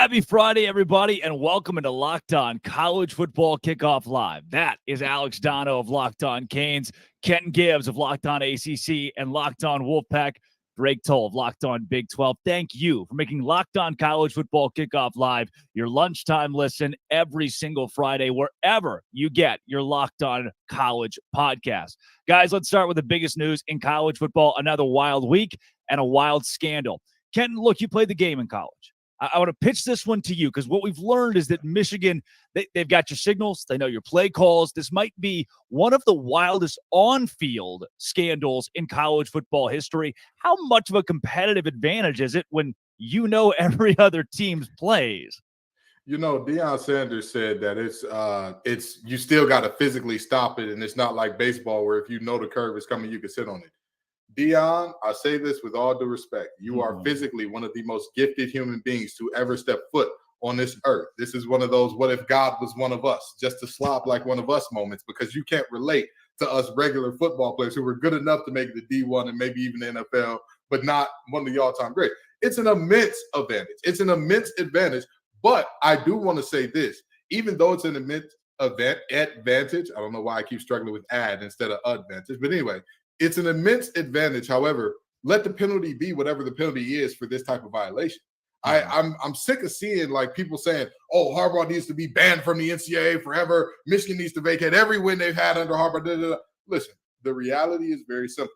Happy Friday, everybody, and welcome into Locked On College Football Kickoff Live. That is Alex Dono of Locked On Canes, Kenton Gibbs of Locked On ACC, and Locked On Wolfpack, Drake Toll of Locked On Big 12. Thank you for making Locked On College Football Kickoff Live your lunchtime listen every single Friday, wherever you get your Locked On College podcast. Guys, let's start with the biggest news in college football. Another wild week and a wild scandal. Kenton, look, you played the game in college. I want to pitch this one to you because what we've learned is that Michigan, they've got your signals. They know your play calls. This might be one of the wildest on-field scandals in college football history. How much of a competitive advantage is it when you know every other team's plays? You know, Deion Sanders said that it's you still got to physically stop it, and it's not like baseball where if you know the curve is coming, you can sit on it. Deion, I say this with all due respect. You are physically one of the most gifted human beings to ever step foot on this earth. This is one of those what if God was one of us, just to slop like one of us moments, because you can't relate to us regular football players who were good enough to make the D1 and maybe even the NFL, but not one of the all-time greats. It's an immense advantage. It's an immense advantage, but I do want to say this. Even though it's an immense advantage, I don't know why I keep struggling with ad instead of advantage, but anyway, it's an immense advantage. However, let the penalty be whatever the penalty is for this type of violation. I'm sick of seeing like people saying, "Oh, Harbaugh needs to be banned from the NCAA forever. Michigan needs to vacate every win they've had under Harbaugh." Da, da, da. Listen, the reality is very simple.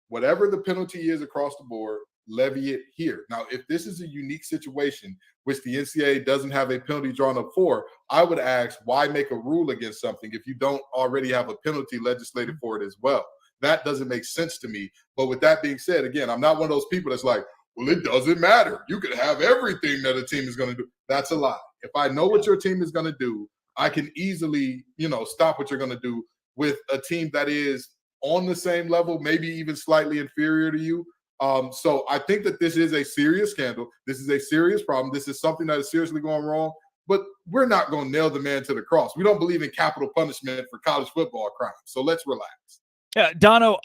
Whatever the penalty is across the board, levy it here. Now, if this is a unique situation which the NCAA doesn't have a penalty drawn up for, I would ask, why make a rule against something if you don't already have a penalty legislated for it as well? That doesn't make sense to me. But with that being said, again, I'm not one of those people that's like, well, it doesn't matter. You can have everything that a team is going to do. That's a lie. If I know what your team is going to do, I can easily, stop what you're going to do with a team that is on the same level, maybe even slightly inferior to you. So I think that this is a serious scandal. This is a serious problem. This is something that is seriously going wrong. But we're not going to nail the man to the cross. We don't believe in capital punishment for college football crimes. So let's relax. Yeah, Dono,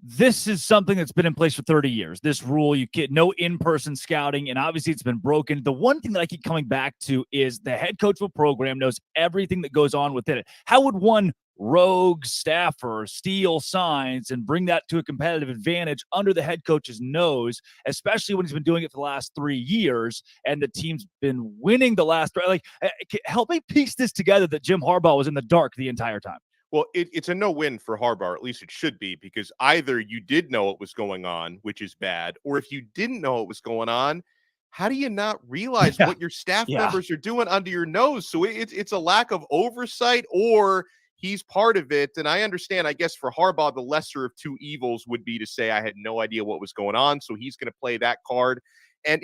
this is something that's been in place for 30 years. This rule, you get no in-person scouting, and obviously it's been broken. The one thing that I keep coming back to is the head coach of a program knows everything that goes on within it. How would one rogue staffer steal signs and bring that to a competitive advantage under the head coach's nose, especially when he's been doing it for the last 3 years and the team's been winning the last three? Like, help me piece this together that Jim Harbaugh was in the dark the entire time. Well, it's a no-win for Harbaugh, at least it should be, because either you did know what was going on, which is bad, or if you didn't know what was going on, how do you not realize what your staff members are doing under your nose? So it's a lack of oversight, or he's part of it. And I understand, I guess, for Harbaugh, the lesser of two evils would be to say, I had no idea what was going on, so he's going to play that card. And,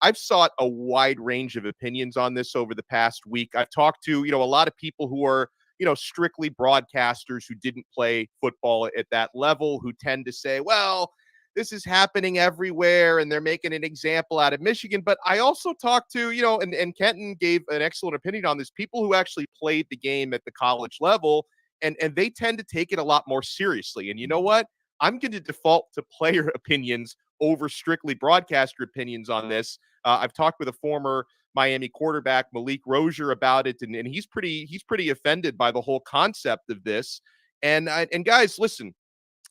I've sought a wide range of opinions on this over the past week. I've talked to, a lot of people who are, strictly broadcasters who didn't play football at that level, who tend to say, well, this is happening everywhere and they're making an example out of Michigan. But I also talked to, and Kenton gave an excellent opinion on this, people who actually played the game at the college level, and they tend to take it a lot more seriously. And you know what? I'm going to default to player opinions over strictly broadcaster opinions on this. I've talked with a former Miami quarterback, Malik Rozier, about it, and he's pretty offended by the whole concept of this. And guys, listen,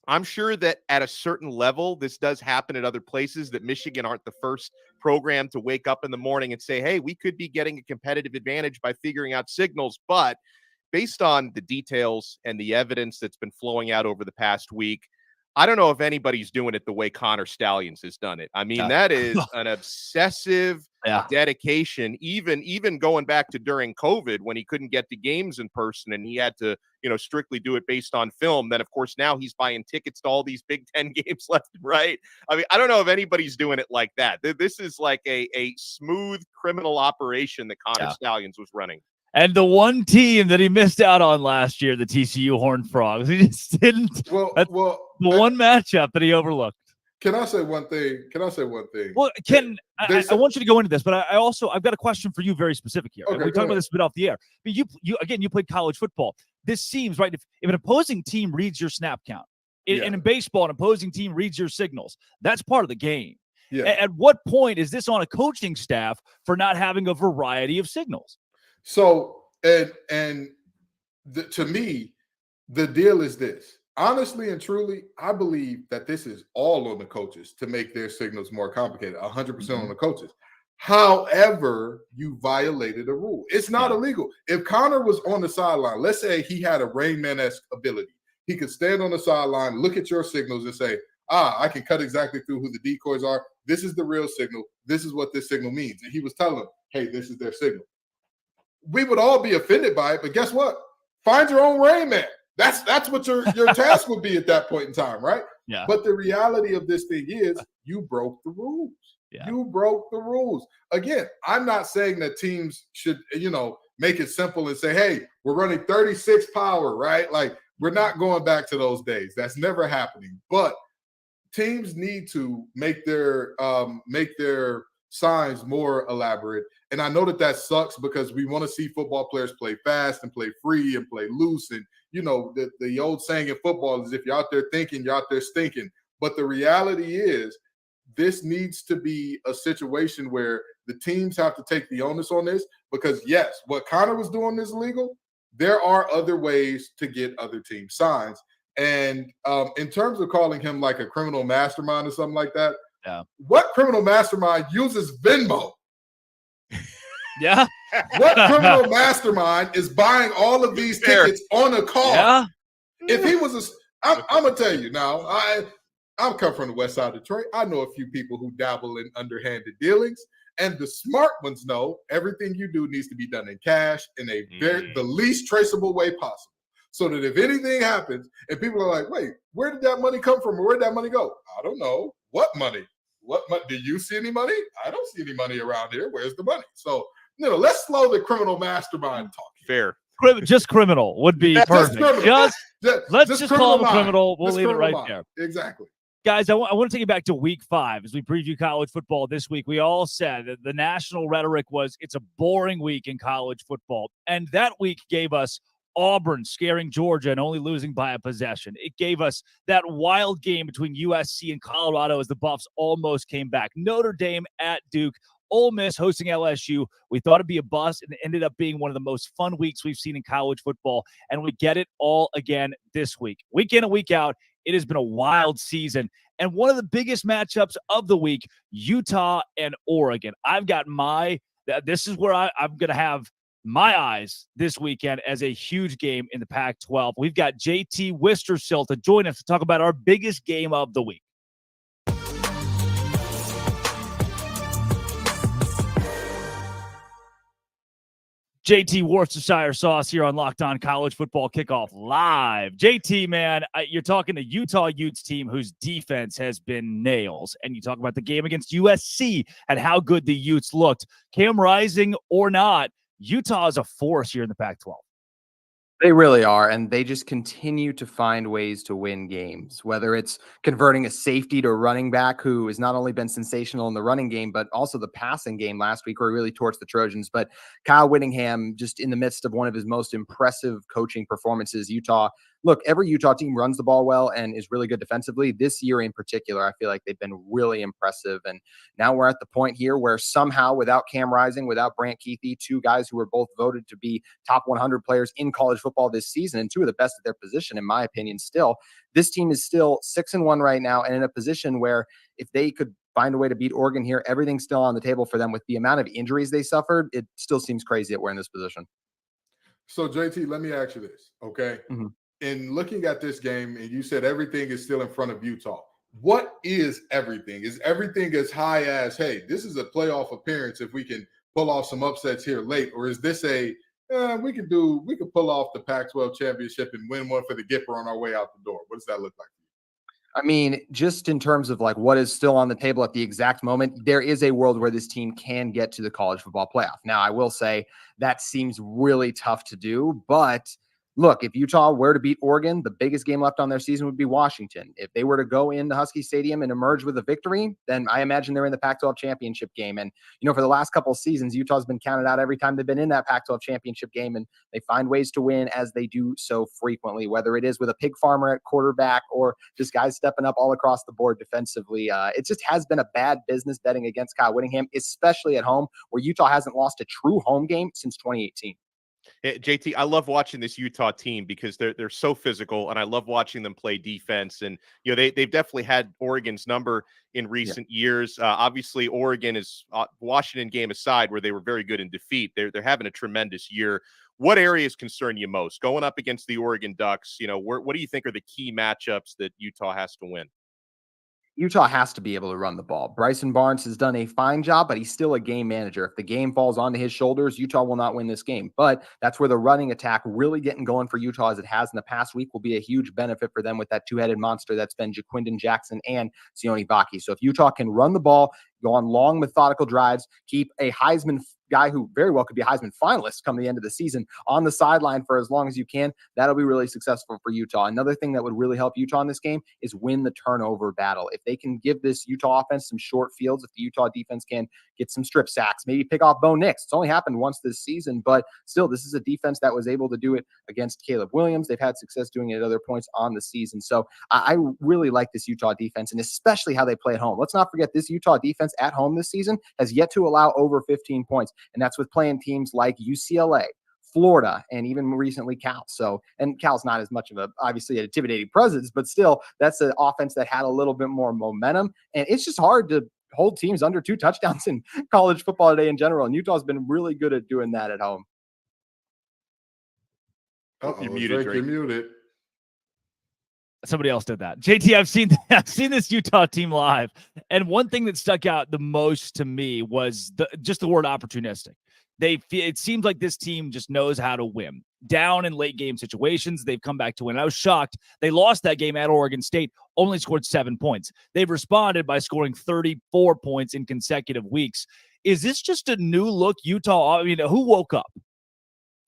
I'm sure that at a certain level, this does happen at other places, that Michigan aren't the first program to wake up in the morning and say, hey, we could be getting a competitive advantage by figuring out signals. But based on the details and the evidence that's been flowing out over the past week, I don't know if anybody's doing it the way Connor Stallions has done it. I mean, that is an obsessive dedication, even going back to during COVID when he couldn't get to games in person and he had to, strictly do it based on film. Then, of course, now he's buying tickets to all these Big Ten games left and right. I mean, I don't know if anybody's doing it like that. This is like a smooth criminal operation that Connor Stallions was running. And the one team that he missed out on last year, the TCU Horned Frogs, he just didn't. The one matchup that he overlooked. Can I say one thing? Well, Ken, I want you to go into this, but I've got a question for you very specific here. Okay, we talked about this a bit off the air. But you played college football. This seems, right, if an opposing team reads your snap count, and in baseball, an opposing team reads your signals, that's part of the game. Yeah. At what point is this on a coaching staff for not having a variety of signals? So, to me, the deal is this. Honestly and truly, I believe that this is all on the coaches to make their signals more complicated, 100% on the coaches. However, you violated a rule. It's not illegal. If Connor was on the sideline, let's say he had a Rain Man-esque ability. He could stand on the sideline, look at your signals and say, I can cut exactly through who the decoys are. This is the real signal. This is what this signal means. And he was telling them, hey, this is their signal. We would all be offended by it, but guess what? Find your own Rain Man. That's what your task would be at that point in time, right? Yeah. But the reality of this thing is you broke the rules. Yeah. You broke the rules. Again, I'm not saying that teams should, make it simple and say, hey, we're running 36 power, right? Like, we're not going back to those days. That's never happening. But teams need to make their signs more elaborate. And I know that sucks because we want to see football players play fast and play free and play loose. And, the old saying in football is if you're out there thinking, you're out there stinking. But the reality is this needs to be a situation where the teams have to take the onus on this because, yes, what Connor was doing is illegal. There are other ways to get other team signs. And in terms of calling him like a criminal mastermind or something like that, what criminal mastermind uses Venmo? Yeah. What criminal mastermind is buying all of these tickets on a card? Yeah. If he was I'm gonna tell you now, I'm come from the west side of Detroit. I know a few people who dabble in underhanded dealings, and the smart ones know everything you do needs to be done in cash in the least traceable way possible. So that if anything happens and people are like, wait, where did that money come from or where did that money go? I don't know. What money? Do you see any money? I don't see any money around here. Where's the money? So, let's slow the criminal mastermind talk. Fair. Just criminal would be perfect. Let's just call him a criminal. We'll leave it right there. Exactly. Guys, I want to take you back to week 5 as we preview college football this week. We all said that the national rhetoric was it's a boring week in college football. And that week gave us Auburn scaring Georgia and only losing by a possession. It gave us that wild game between USC and Colorado as the Buffs almost came back. Notre Dame at Duke. Ole Miss hosting LSU. We thought it'd be a bust, and it ended up being one of the most fun weeks we've seen in college football, and we get it all again this week. Week in and week out, it has been a wild season, and one of the biggest matchups of the week, Utah and Oregon. This is where I'm going to have my eyes this weekend as a huge game in the Pac-12. We've got JT Wistersill to join us to talk about our biggest game of the week. JT Worcestershire sauce here on Locked On College Football Kickoff Live. JT, man, you're talking to Utah Utes team whose defense has been nails. And you talk about the game against USC and how good the Utes looked. Cam Rising or not, Utah is a force here in the Pac-12. They really are, and they just continue to find ways to win games, whether it's converting a safety to a running back who has not only been sensational in the running game, but also the passing game last week where he really torched the Trojans. But Kyle Whittingham, just in the midst of one of his most impressive coaching performances, look, every Utah team runs the ball well and is really good defensively. This year in particular, I feel like they've been really impressive. And now we're at the point here where somehow without Cam Rising, without Brant Keithy, two guys who were both voted to be top 100 players in college football this season and two of the best at their position, in my opinion, still, this team is still 6-1 right now and in a position where if they could find a way to beat Oregon here, everything's still on the table for them. With the amount of injuries they suffered, it still seems crazy that we're in this position. So, JT, let me ask you this, okay? Mm-hmm. In looking at this game, and you said everything is still in front of Utah. What is everything? Is everything as high as, hey, this is a playoff appearance if we can pull off some upsets here late? Or is this we could pull off the Pac-12 championship and win one for the Gipper on our way out the door? What does that look like? I mean, just in terms of like what is still on the table at the exact moment, there is a world where this team can get to the college football playoff. Now, I will say that seems really tough to do, but look, if Utah were to beat Oregon, the biggest game left on their season would be Washington. If they were to go into Husky Stadium and emerge with a victory, then I imagine they're in the Pac-12 championship game. And, for the last couple of seasons, Utah's been counted out every time they've been in that Pac-12 championship game, and they find ways to win as they do so frequently, whether it is with a pig farmer at quarterback or just guys stepping up all across the board defensively. It just has been a bad business betting against Kyle Whittingham, especially at home, where Utah hasn't lost a true home game since 2018. JT, I love watching this Utah team because they're so physical, and I love watching them play defense. And they've definitely had Oregon's number in recent years. Obviously, Oregon is Washington game aside, where they were very good in defeat. They're having a tremendous year. What areas concern you most going up against the Oregon Ducks? What do you think are the key matchups that Utah has to win? Utah has to be able to run the ball. Bryson Barnes has done a fine job, but he's still a game manager. If the game falls onto his shoulders, Utah will not win this game. But that's where the running attack really getting going for Utah as it has in the past week will be a huge benefit for them with that two-headed monster that's been Jaquindon Jackson and Sione Vaki. So if Utah can run the ball, go on long, methodical drives, keep a Heisman guy who very well could be a Heisman finalist come the end of the season on the sideline for as long as you can, that'll be really successful for Utah. Another thing that would really help Utah in this game is win the turnover battle. If they can give this Utah offense some short fields, if the Utah defense can get some strip sacks, maybe pick off Bo Nix. It's only happened once this season, but still, this is a defense that was able to do it against Caleb Williams. They've had success doing it at other points on the season. So I really like this Utah defense, and especially how they play at home. Let's not forget this Utah defense at home this season has yet to allow over 15 points. And that's with playing teams like UCLA, Florida, and even more recently Cal. So, and Cal's not as much of obviously an intimidating presence, but still that's an offense that had a little bit more momentum. And it's just hard to hold teams under 2 touchdowns in college football today in general. And Utah's been really good at doing that at home. You're muted, Drake. You're muted. Somebody else did that. JT, I've seen this Utah team live, and one thing that stuck out the most to me was just the word opportunistic. It seems like this team just knows how to win. Down in late game situations, they've come back to win. I was shocked. They lost that game at Oregon State, only scored 7 points. They've responded by scoring 34 points in consecutive weeks. Is this just a new look Utah? I mean, who woke up?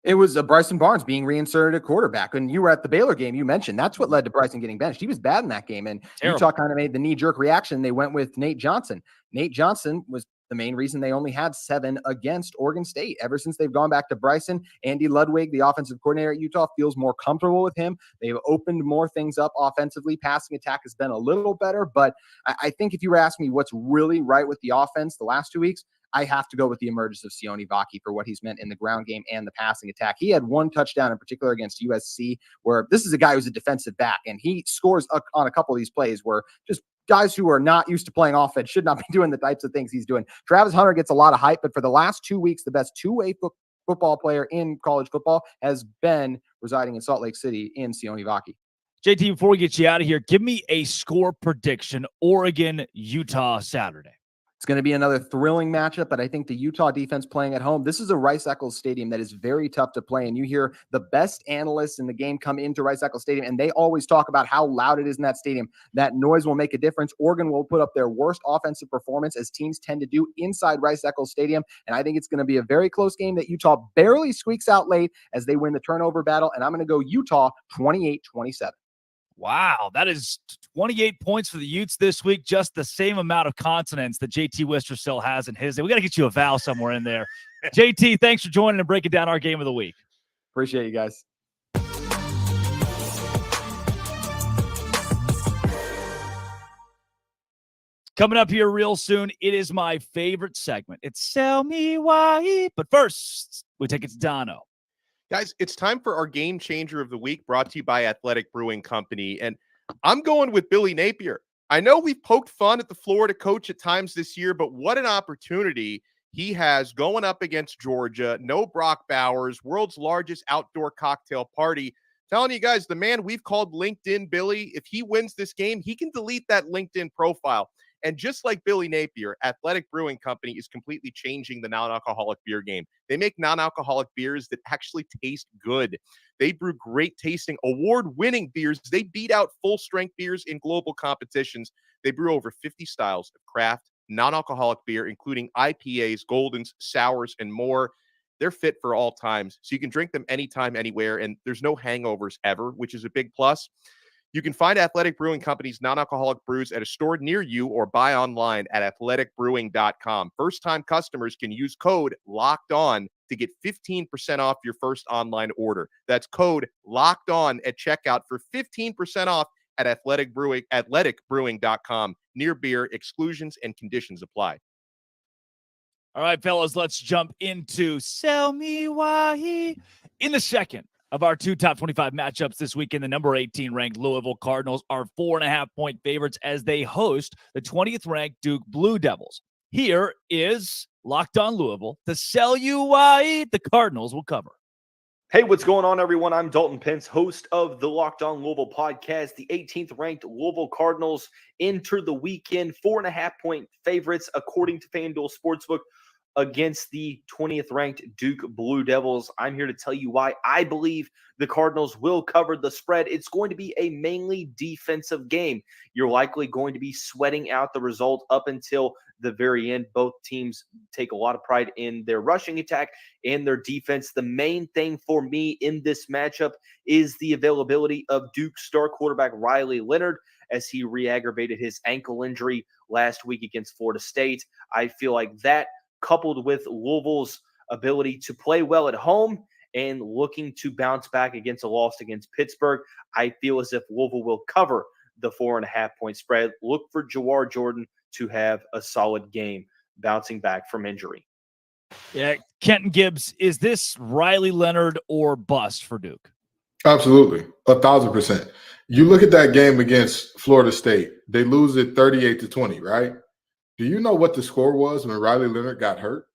It was Bryson Barnes being reinserted at quarterback. And you were at the Baylor game, you mentioned that's what led to Bryson getting benched. He was bad in that game. And Terrible. Utah kind of made the knee-jerk reaction. They went with Nate Johnson. Nate Johnson was the main reason they only had 7 against Oregon State. Ever since they've gone back to Bryson, Andy Ludwig, the offensive coordinator at Utah, feels more comfortable with him. They've opened more things up offensively. Passing attack has been a little better. But I think if you were asking me what's really right with the offense the last 2 weeks, I have to go with the emergence of Sione Vaki for what he's meant in the ground game and the passing attack. He had 1 touchdown in particular against USC, where this is a guy who's a defensive back, and he scores on a couple of these plays where just guys who are not used to playing offense should not be doing the types of things he's doing. Travis Hunter gets a lot of hype, but for the last 2 weeks, the best two-way football player in college football has been residing in Salt Lake City in Sione Vaki. JT, before we get you out of here, give me a score prediction, Oregon, Utah, Saturday. It's going to be another thrilling matchup, but I think the Utah defense playing at home, this is a Rice-Eccles Stadium that is very tough to play, and you hear the best analysts in the game come into Rice-Eccles Stadium, and they always talk about how loud it is in that stadium. That noise will make a difference. Oregon will put up their worst offensive performance, as teams tend to do inside Rice-Eccles Stadium, and I think it's going to be a very close game that Utah barely squeaks out late as they win the turnover battle, and I'm going to go Utah 28-27. Wow, that is 28 points for the Utes this week, just the same amount of consonants that JT Wistrcill has in his. We got to get you a vowel somewhere in there. JT, thanks for joining and breaking down our game of the week. Appreciate you guys. Coming up here real soon, it is my favorite segment. It's Sell Me Why. But first, we take it to Dono. Guys, it's time for our game changer of the week, brought to you by Athletic Brewing Company. And I'm going with Billy Napier. I know we've poked fun at the Florida coach at times this year, but what an opportunity he has going up against Georgia. No Brock Bowers, world's largest outdoor cocktail party. Telling you guys, the man we've called LinkedIn Billy, if he wins this game, he can delete that LinkedIn profile. And just like Billy Napier, Athletic Brewing Company is completely changing the non-alcoholic beer game. They make non-alcoholic beers that actually taste good. They brew great tasting, award-winning beers. They beat out full-strength beers in global competitions. They brew over 50 styles of craft, non-alcoholic beer, including IPAs, Goldens, sours, and more. they're fit for all times. So you can drink them anytime, anywhere, and there's no hangovers ever, which is a big plus. You can find Athletic Brewing Company's non-alcoholic brews at a store near you or buy online at athleticbrewing.com. First-time customers can use code LOCKEDON to get 15% off your first online order. That's code LOCKEDON at checkout for 15% off at athleticbrewing.com. Near beer, exclusions and conditions apply. All right, fellas, let's jump into Sell Me Why in the second of our two top 25 matchups this weekend. The number 18 ranked Louisville Cardinals are 4.5-point favorites as they host the 20th ranked Duke Blue Devils. Here is Locked On Louisville to sell you why the Cardinals will cover. Hey, what's going on, everyone? I'm Dalton Pence, host of the Locked On Louisville podcast. The 18th ranked Louisville Cardinals enter the weekend 4.5-point favorites, according to FanDuel Sportsbook, against the 20th ranked Duke Blue Devils. I'm here to tell you why I believe the Cardinals will cover the spread. It's going to be a mainly defensive game. You're likely going to be sweating out the result up until the very end. Both teams take a lot of pride in their rushing attack and their defense. The main thing for me in this matchup is the availability of Duke star quarterback Riley Leonard, as he re-aggravated his ankle injury last week against Florida State. I feel like that, coupled with Louisville's ability to play well at home and looking to bounce back against a loss against Pittsburgh, I feel as if Louisville will cover the 4.5-point spread. Look for Jawar Jordan to have a solid game bouncing back from injury. Yeah, Kenton Gibbs, is this Riley Leonard or bust for Duke? Absolutely, 1,000%. You look at that game against Florida State, they lose it 38-20, right? Do you know what the score was when Riley Leonard got hurt?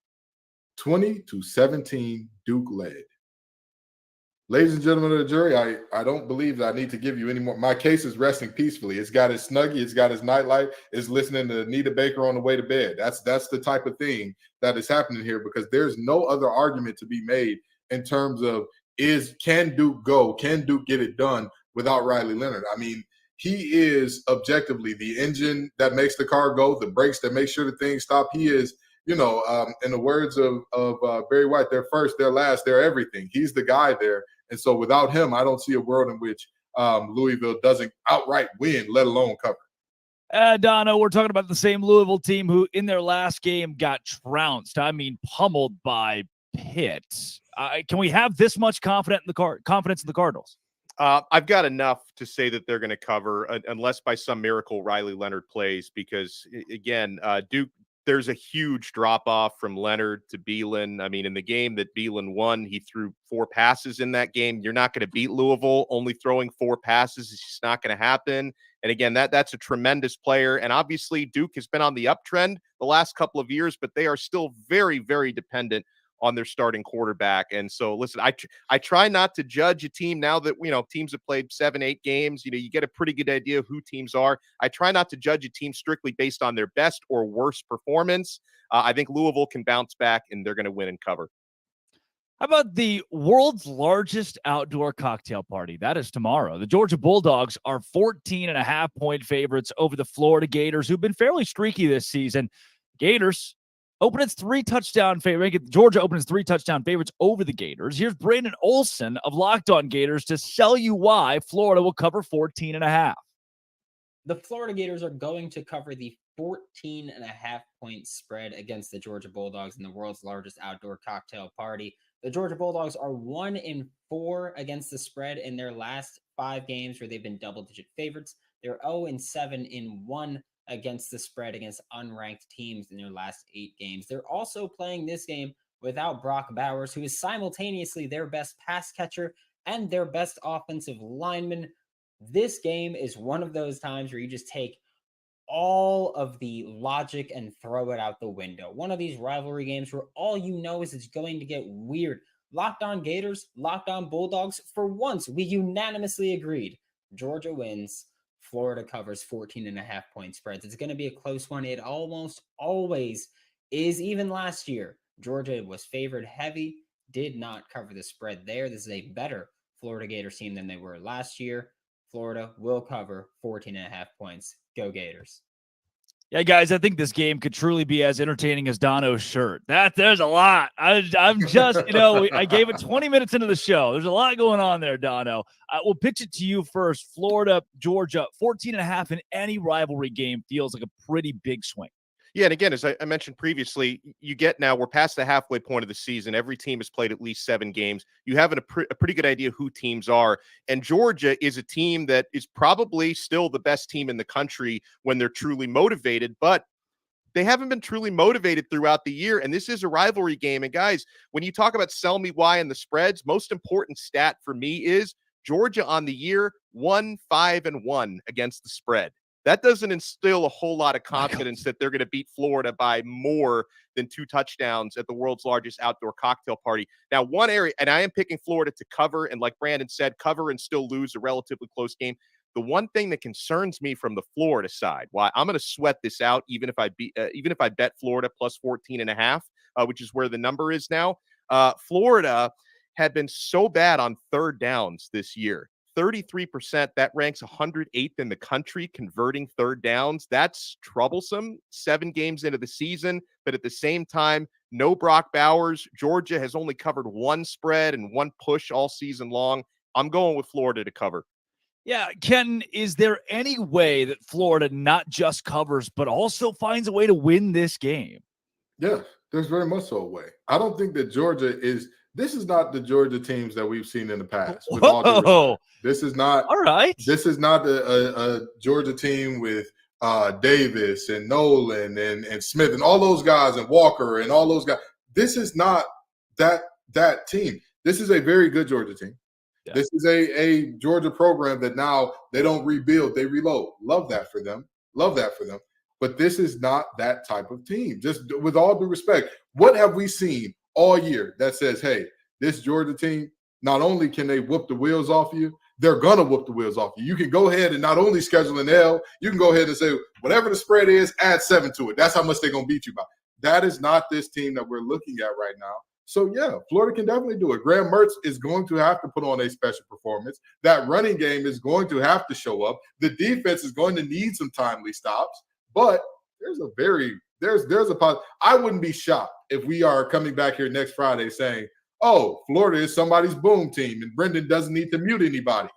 20-17, Duke led. Ladies and gentlemen of the jury, I don't believe that I need to give you any more. My case is resting peacefully. It's got its Snuggie. It's got its nightlight. It's listening to Anita Baker on the way to bed. That's the type of thing that is happening here, because there's no other argument to be made in terms of can Duke go? Can Duke get it done without Riley Leonard? I mean, he is objectively the engine that makes the car go, the brakes that make sure the things stop. He is, in the words of Barry White, they're first, they're last, they're everything. He's the guy there. And so without him, I don't see a world in which Louisville doesn't outright win, let alone cover. Dono, we're talking about the same Louisville team who in their last game got trounced. I mean, pummeled by Pitt. Can we have this much confidence in the Cardinals? I've got enough to say that they're going to cover, unless by some miracle Riley Leonard plays, because, again, Duke, there's a huge drop-off from Leonard to Beelan. I mean, in the game that Beelan won, he threw 4 passes in that game. You're not going to beat Louisville only throwing 4 passes. It's just not going to happen. And, again, that's a tremendous player. And, obviously, Duke has been on the uptrend the last couple of years, but they are still very, very dependent on their starting quarterback. And so, listen, I try not to judge a team now that, teams have played 7-8 games. You get a pretty good idea of who teams are. I try not to judge a team strictly based on their best or worst performance. I think Louisville can bounce back, and they're going to win and cover. How about the world's largest outdoor cocktail party? That is tomorrow. The Georgia Bulldogs are 14.5-point favorites over the Florida Gators, who've been fairly streaky this season. Gators open its 3-touchdown favorite. Georgia opens 3-touchdown favorites over the Gators. Here's Brandon Olson of Locked On Gators to sell you why Florida will cover 14.5. The Florida Gators are going to cover the 14.5-point spread against the Georgia Bulldogs in the world's largest outdoor cocktail party. The Georgia Bulldogs are 1-4 against the spread in their last 5 games where they've been double-digit favorites. They're 0-7 in 1 against the spread against unranked teams in their last 8 games. They're also playing this game without Brock Bowers, who is simultaneously their best pass catcher and their best offensive lineman. This game is one of those times where you just take all of the logic and throw it out the window. One of these rivalry games where all you know is it's going to get weird. Locked On Gators, Locked On Bulldogs, for once, we unanimously agreed. Georgia wins. Florida covers 14.5-point spreads. It's going to be a close one. It almost always is. Even last year, Georgia was favored heavy, did not cover the spread there. This is a better Florida Gators team than they were last year. Florida will cover 14.5 points. Go Gators. Yeah, guys, I think this game could truly be as entertaining as Dono's shirt. There's a lot. I'm just, I gave it 20 minutes into the show. There's a lot going on there, Dono. We'll pitch it to you first. Florida, Georgia, 14.5 in any rivalry game feels like a pretty big swing. Yeah, and again, as I mentioned previously, we're past the halfway point of the season. Every team has played at least 7 games. You have a pretty good idea who teams are. And Georgia is a team that is probably still the best team in the country when they're truly motivated, but they haven't been truly motivated throughout the year. And this is a rivalry game. And guys, when you talk about sell me why and the spreads, most important stat for me is Georgia on the year 1-5-1 against the spread. That doesn't instill a whole lot of confidence that they're going to beat Florida by more than 2 touchdowns at the world's largest outdoor cocktail party. Now, one area, and I am picking Florida to cover, and like Brandon said, cover and still lose a relatively close game. The one thing that concerns me from the Florida side, why I'm going to sweat this out, even if I bet Florida plus 14.5, which is where the number is now. Florida had been so bad on third downs this year. 33%, that ranks 108th in the country converting third downs. That's troublesome 7 games into the season, but at the same time, no Brock Bowers. Georgia has only covered 1 spread and 1 push all season long. I'm going with Florida to cover. Yeah, Ken, is there any way that Florida not just covers, but also finds a way to win this game? Yeah, there's very much so a way. I don't think that Georgia is – this is not the Georgia teams that we've seen in the past. With all due respect. This is not – all right. This is not a Georgia team with Davis and Nolan and Smith and all those guys and Walker and all those guys. This is not that team. This is a very good Georgia team. Yeah. This is a Georgia program that now they don't rebuild, they reload. Love that for them. But this is not that type of team. Just with all due respect, what have we seen all year that says, hey, this Georgia team, not only can they whoop the wheels off you, they're going to whoop the wheels off you. You can go ahead and not only schedule an L, you can go ahead and say, whatever the spread is, add 7 to it. That's how much they're going to beat you by. That is not this team that we're looking at right now. So, yeah, Florida can definitely do it. Graham Mertz is going to have to put on a special performance. That running game is going to have to show up. The defense is going to need some timely stops. But there's a positive. I wouldn't be shocked if we are coming back here next Friday saying, oh, Florida is somebody's boom team and Brendan doesn't need to mute anybody.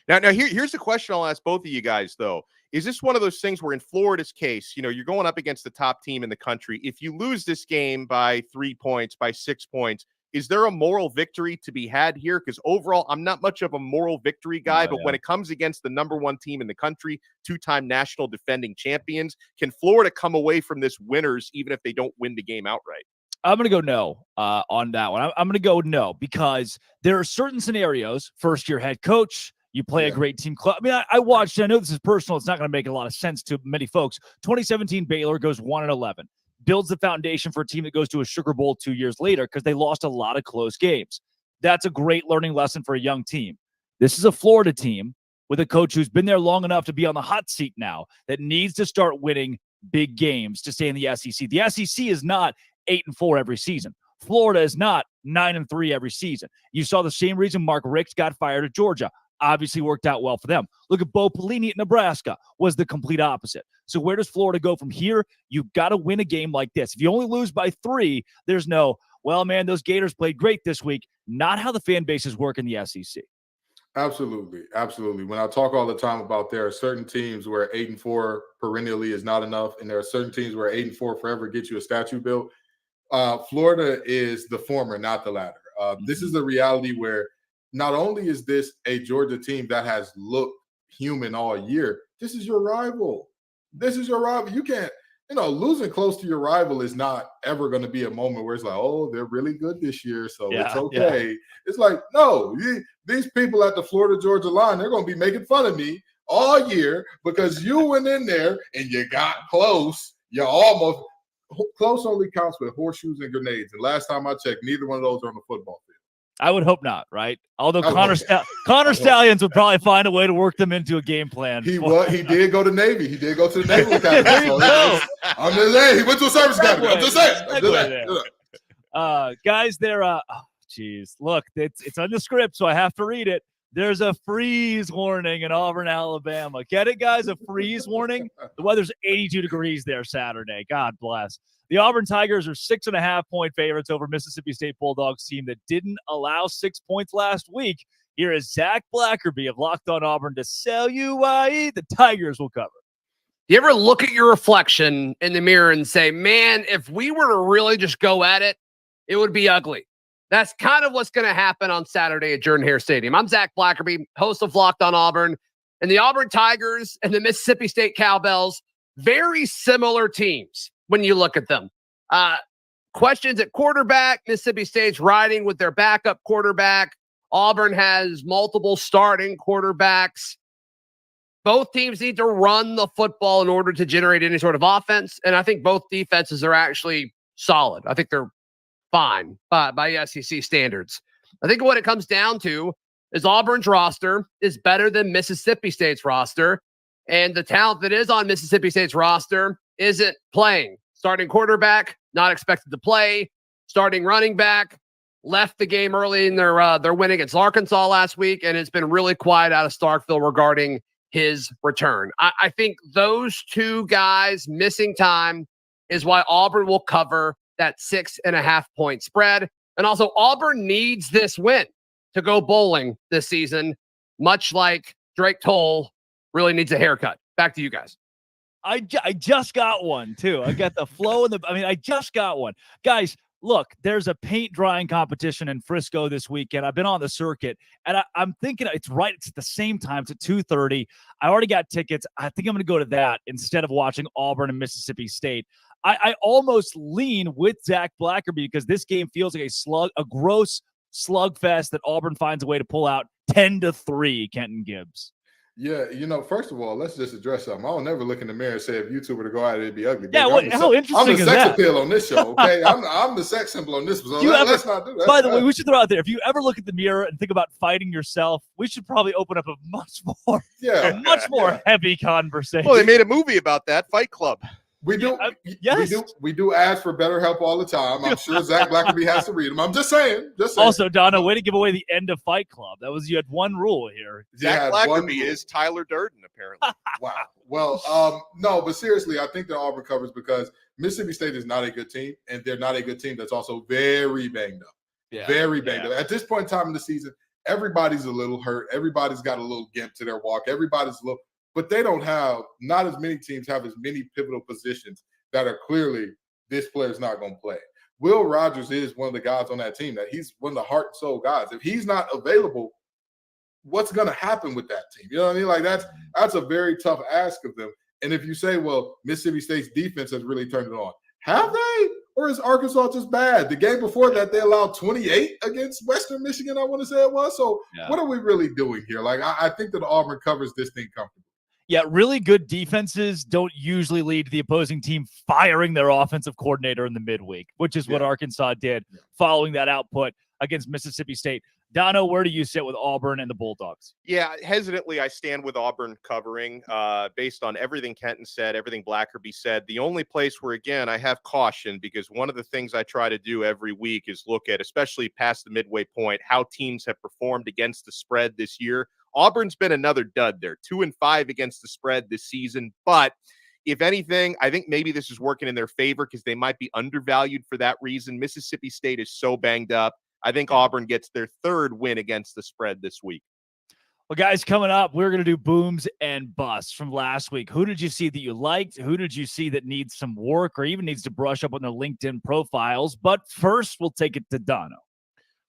Now here's a question I'll ask both of you guys, though. Is this one of those things where in Florida's case, you're going up against the top team in the country. If you lose this game by 3 points, by 6 points, is there a moral victory to be had here? Because overall, I'm not much of a moral victory guy, but when it comes against the number 1 team in the country, 2-time national defending champions, can Florida come away from this winners even if they don't win the game outright? I'm going to go no on that one. I'm going to go no because there are certain scenarios, first-year head coach, you play a great team club. I mean, I watched, I know this is personal. It's not going to make a lot of sense to many folks. 2017 Baylor goes 1-11, builds the foundation for a team that goes to a Sugar Bowl 2 years later because they lost a lot of close games. That's a great learning lesson for a young team. This is a Florida team with a coach who's been there long enough to be on the hot seat now that needs to start winning big games to stay in the SEC. The SEC is not 8-4 every season. Florida is not 9-3 every season. You saw the same reason Mark Richt got fired at Georgia. Obviously worked out well for them. Look at Bo Pelini at Nebraska, was the complete opposite. So where does Florida go from here? You've got to win a game like this. If you only lose by 3, there's no, well, man, those Gators played great this week. Not how the fan bases work in the SEC. Absolutely. When I talk all the time about there are certain teams where 8-4 perennially is not enough, and there are certain teams where 8-4 forever gets you a statue built. Florida is the former, not the latter. This is the reality where not only is this a Georgia team that has looked human all year, this is your rival. You can't, losing close to your rival is not ever going to be a moment where it's like, oh, they're really good this year, so it's okay. Yeah. It's like, no, these people at the Florida-Georgia line, they're going to be making fun of me all year because you went in there and you got close. You almost – close only counts with horseshoes and grenades. And last time I checked, neither one of those are on the football field. I would hope not, right? Although Connor Stallions would probably find a way to work them into a game plan. He did go to Navy. He did go to the Naval Academy. I'm just saying, he went to a service academy. I'm just saying. Guys, they're look, it's on the script, so I have to read it. There's a freeze warning in Auburn, Alabama. Get it, guys? A freeze warning? The weather's 82 degrees there Saturday. God bless. The Auburn Tigers are 6.5-point favorites over Mississippi State Bulldogs team that didn't allow 6 points last week. Here is Zach Blackerby of Locked On Auburn to sell you why the Tigers will cover. You ever look at your reflection in the mirror and say, man, if we were to really just go at it, it would be ugly. That's kind of what's going to happen on Saturday at Jordan-Hare Stadium. I'm Zach Blackerby, host of Locked On Auburn. And the Auburn Tigers and the Mississippi State Cowbells, very similar teams when you look at them. Questions at quarterback. Mississippi State's riding with their backup quarterback. Auburn has multiple starting quarterbacks. Both teams need to run the football in order to generate any sort of offense. And I think both defenses are actually solid. I think they're fine by SEC standards. I think what it comes down to is Auburn's roster is better than Mississippi State's roster. And the talent that is on Mississippi State's roster isn't playing. Starting quarterback, not expected to play. Starting running back, left the game early in their win against Arkansas last week. And it's been really quiet out of Starkville regarding his return. I think those two guys missing time is why Auburn will cover that 6.5-point spread. And also Auburn needs this win to go bowling this season, much like Drake Toll really needs a haircut. Back to you guys. I just got one too. I got the flow I just got one. Guys, look, there's a paint drying competition in Frisco this weekend. I've been on the circuit, and I'm thinking it's at the same time. It's at 2:30. I already got tickets. I think I'm going to go to that instead of watching Auburn and Mississippi State. I almost lean with Zach Blackerby because this game feels like a gross slugfest that Auburn finds a way to pull out 10-3, Kenton Gibbs. Yeah, first of all, let's just address something. I'll never look in the mirror and say if you two were to go at it, it'd be ugly. Yeah, how interesting I'm the is sex that? appeal on this show, okay? I'm the sex symbol on this. So let's not do that. By the way, we should throw out there, if you ever look at the mirror and think about fighting yourself, we should probably open up a much more heavy conversation. Well, they made a movie about that, Fight Club. We do. Yes. We do ask for better help all the time. I'm sure Zach Blackerby has to read them. I'm just saying. Also, Donna, way to give away the end of Fight Club. You had one rule here. Zach Blackerby is Tyler Durden, apparently. Wow. Well, no, but seriously, I think that Auburn covers because Mississippi State is not a good team, and they're not a good team that's also very banged up. Yeah. Very banged up. At this point in time in the season, everybody's a little hurt. Everybody's got a little gimp to their walk. Everybody's a little. But they don't have, not as many teams have as many pivotal positions that are clearly this player's not going to play. Will Rogers is one of the guys on that team that he's one of the heart and soul guys. If he's not available, what's going to happen with that team? You know what I mean? Like that's a very tough ask of them. And if you say, well, Mississippi State's defense has really turned it on, have they? Or is Arkansas just bad? The game before that, they allowed 28 against Western Michigan, I want to say it was. So What are we really doing here? Like, I think that Auburn covers this thing comfortably. Yeah, really good defenses don't usually lead to the opposing team firing their offensive coordinator in the midweek, which is what Arkansas did following that output against Mississippi State. Dono, where do you sit with Auburn and the Bulldogs? Yeah, hesitantly, I stand with Auburn covering based on everything Kenton said, everything Blackerby said. The only place where, again, I have caution because one of the things I try to do every week is look at, especially past the midway point, how teams have performed against the spread this year. Auburn's been another dud there, 2-5 against the spread this season. But if anything, I think maybe this is working in their favor because they might be undervalued for that reason. Mississippi State is so banged up. I think Auburn gets their third win against the spread this week. Well, guys, coming up, we're going to do booms and busts from last week. Who did you see that you liked? Who did you see that needs some work or even needs to brush up on their LinkedIn profiles? But first, we'll take it to Dono.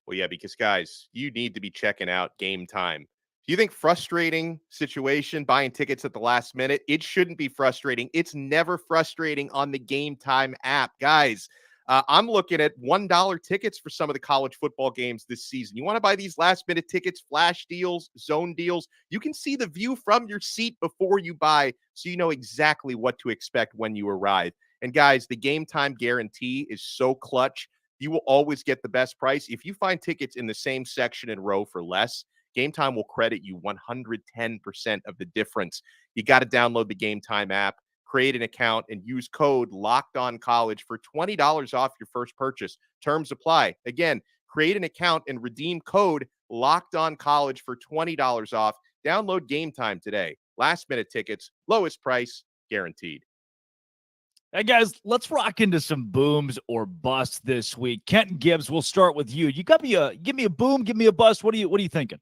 Well, yeah, because, guys, you need to be checking out Game Time. Do you think frustrating situation buying tickets at the last minute? It shouldn't be frustrating. It's never frustrating on the Game Time app. Guys, I'm looking at $1 tickets for some of the college football games this season. You want to buy these last-minute tickets, flash deals, zone deals? You can see the view from your seat before you buy, so you know exactly what to expect when you arrive. And, guys, the Game Time guarantee is so clutch. You will always get the best price. If you find tickets in the same section and row for less, Game Time will credit you 110% of the difference. You got to download the Game Time app, create an account, and use code LOCKEDONCOLLEGE for $20 off your first purchase. Terms apply. Again, create an account and redeem code Locked On College for $20 off. Download Game Time today. Last-minute tickets, lowest price, guaranteed. Hey guys, let's rock into some booms or busts this week. Kenton Gibbs, we'll start with you. You got me give me a boom, give me a bust. What are you thinking?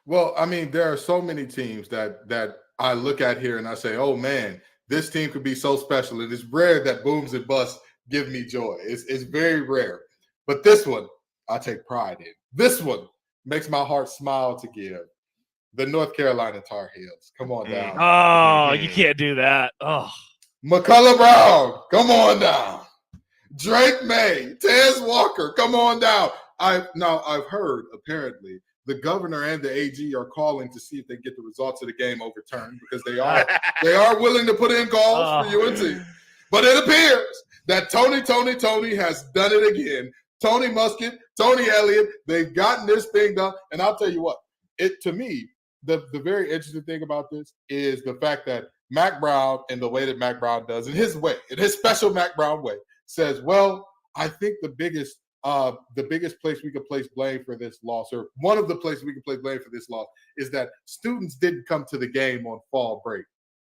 Well, I mean, there are so many teams that I look at here and I say, oh man, this team could be so special. It is rare that booms and busts give me joy. It's very rare. But this one, I take pride in. This one makes my heart smile to give. The North Carolina Tar Heels. Come on down. Oh, you can't do that. Oh. McCullough Brown, come on down. Drake May, Tez Walker, come on down. I've heard apparently the governor and the AG are calling to see if they get the results of the game overturned because they are willing to put in calls for UNC. But it appears that Tony has done it again. Tony Muskett, Tony Elliott, they've gotten this thing done. And I'll tell you what, to me, the very interesting thing about this is the fact that Mac Brown, and the way that Mac Brown does, in his way, in his special Mac Brown way, says, well, I think the biggest place we could place blame for this loss, or one of the places we can place blame for this loss, is that students didn't come to the game on fall break.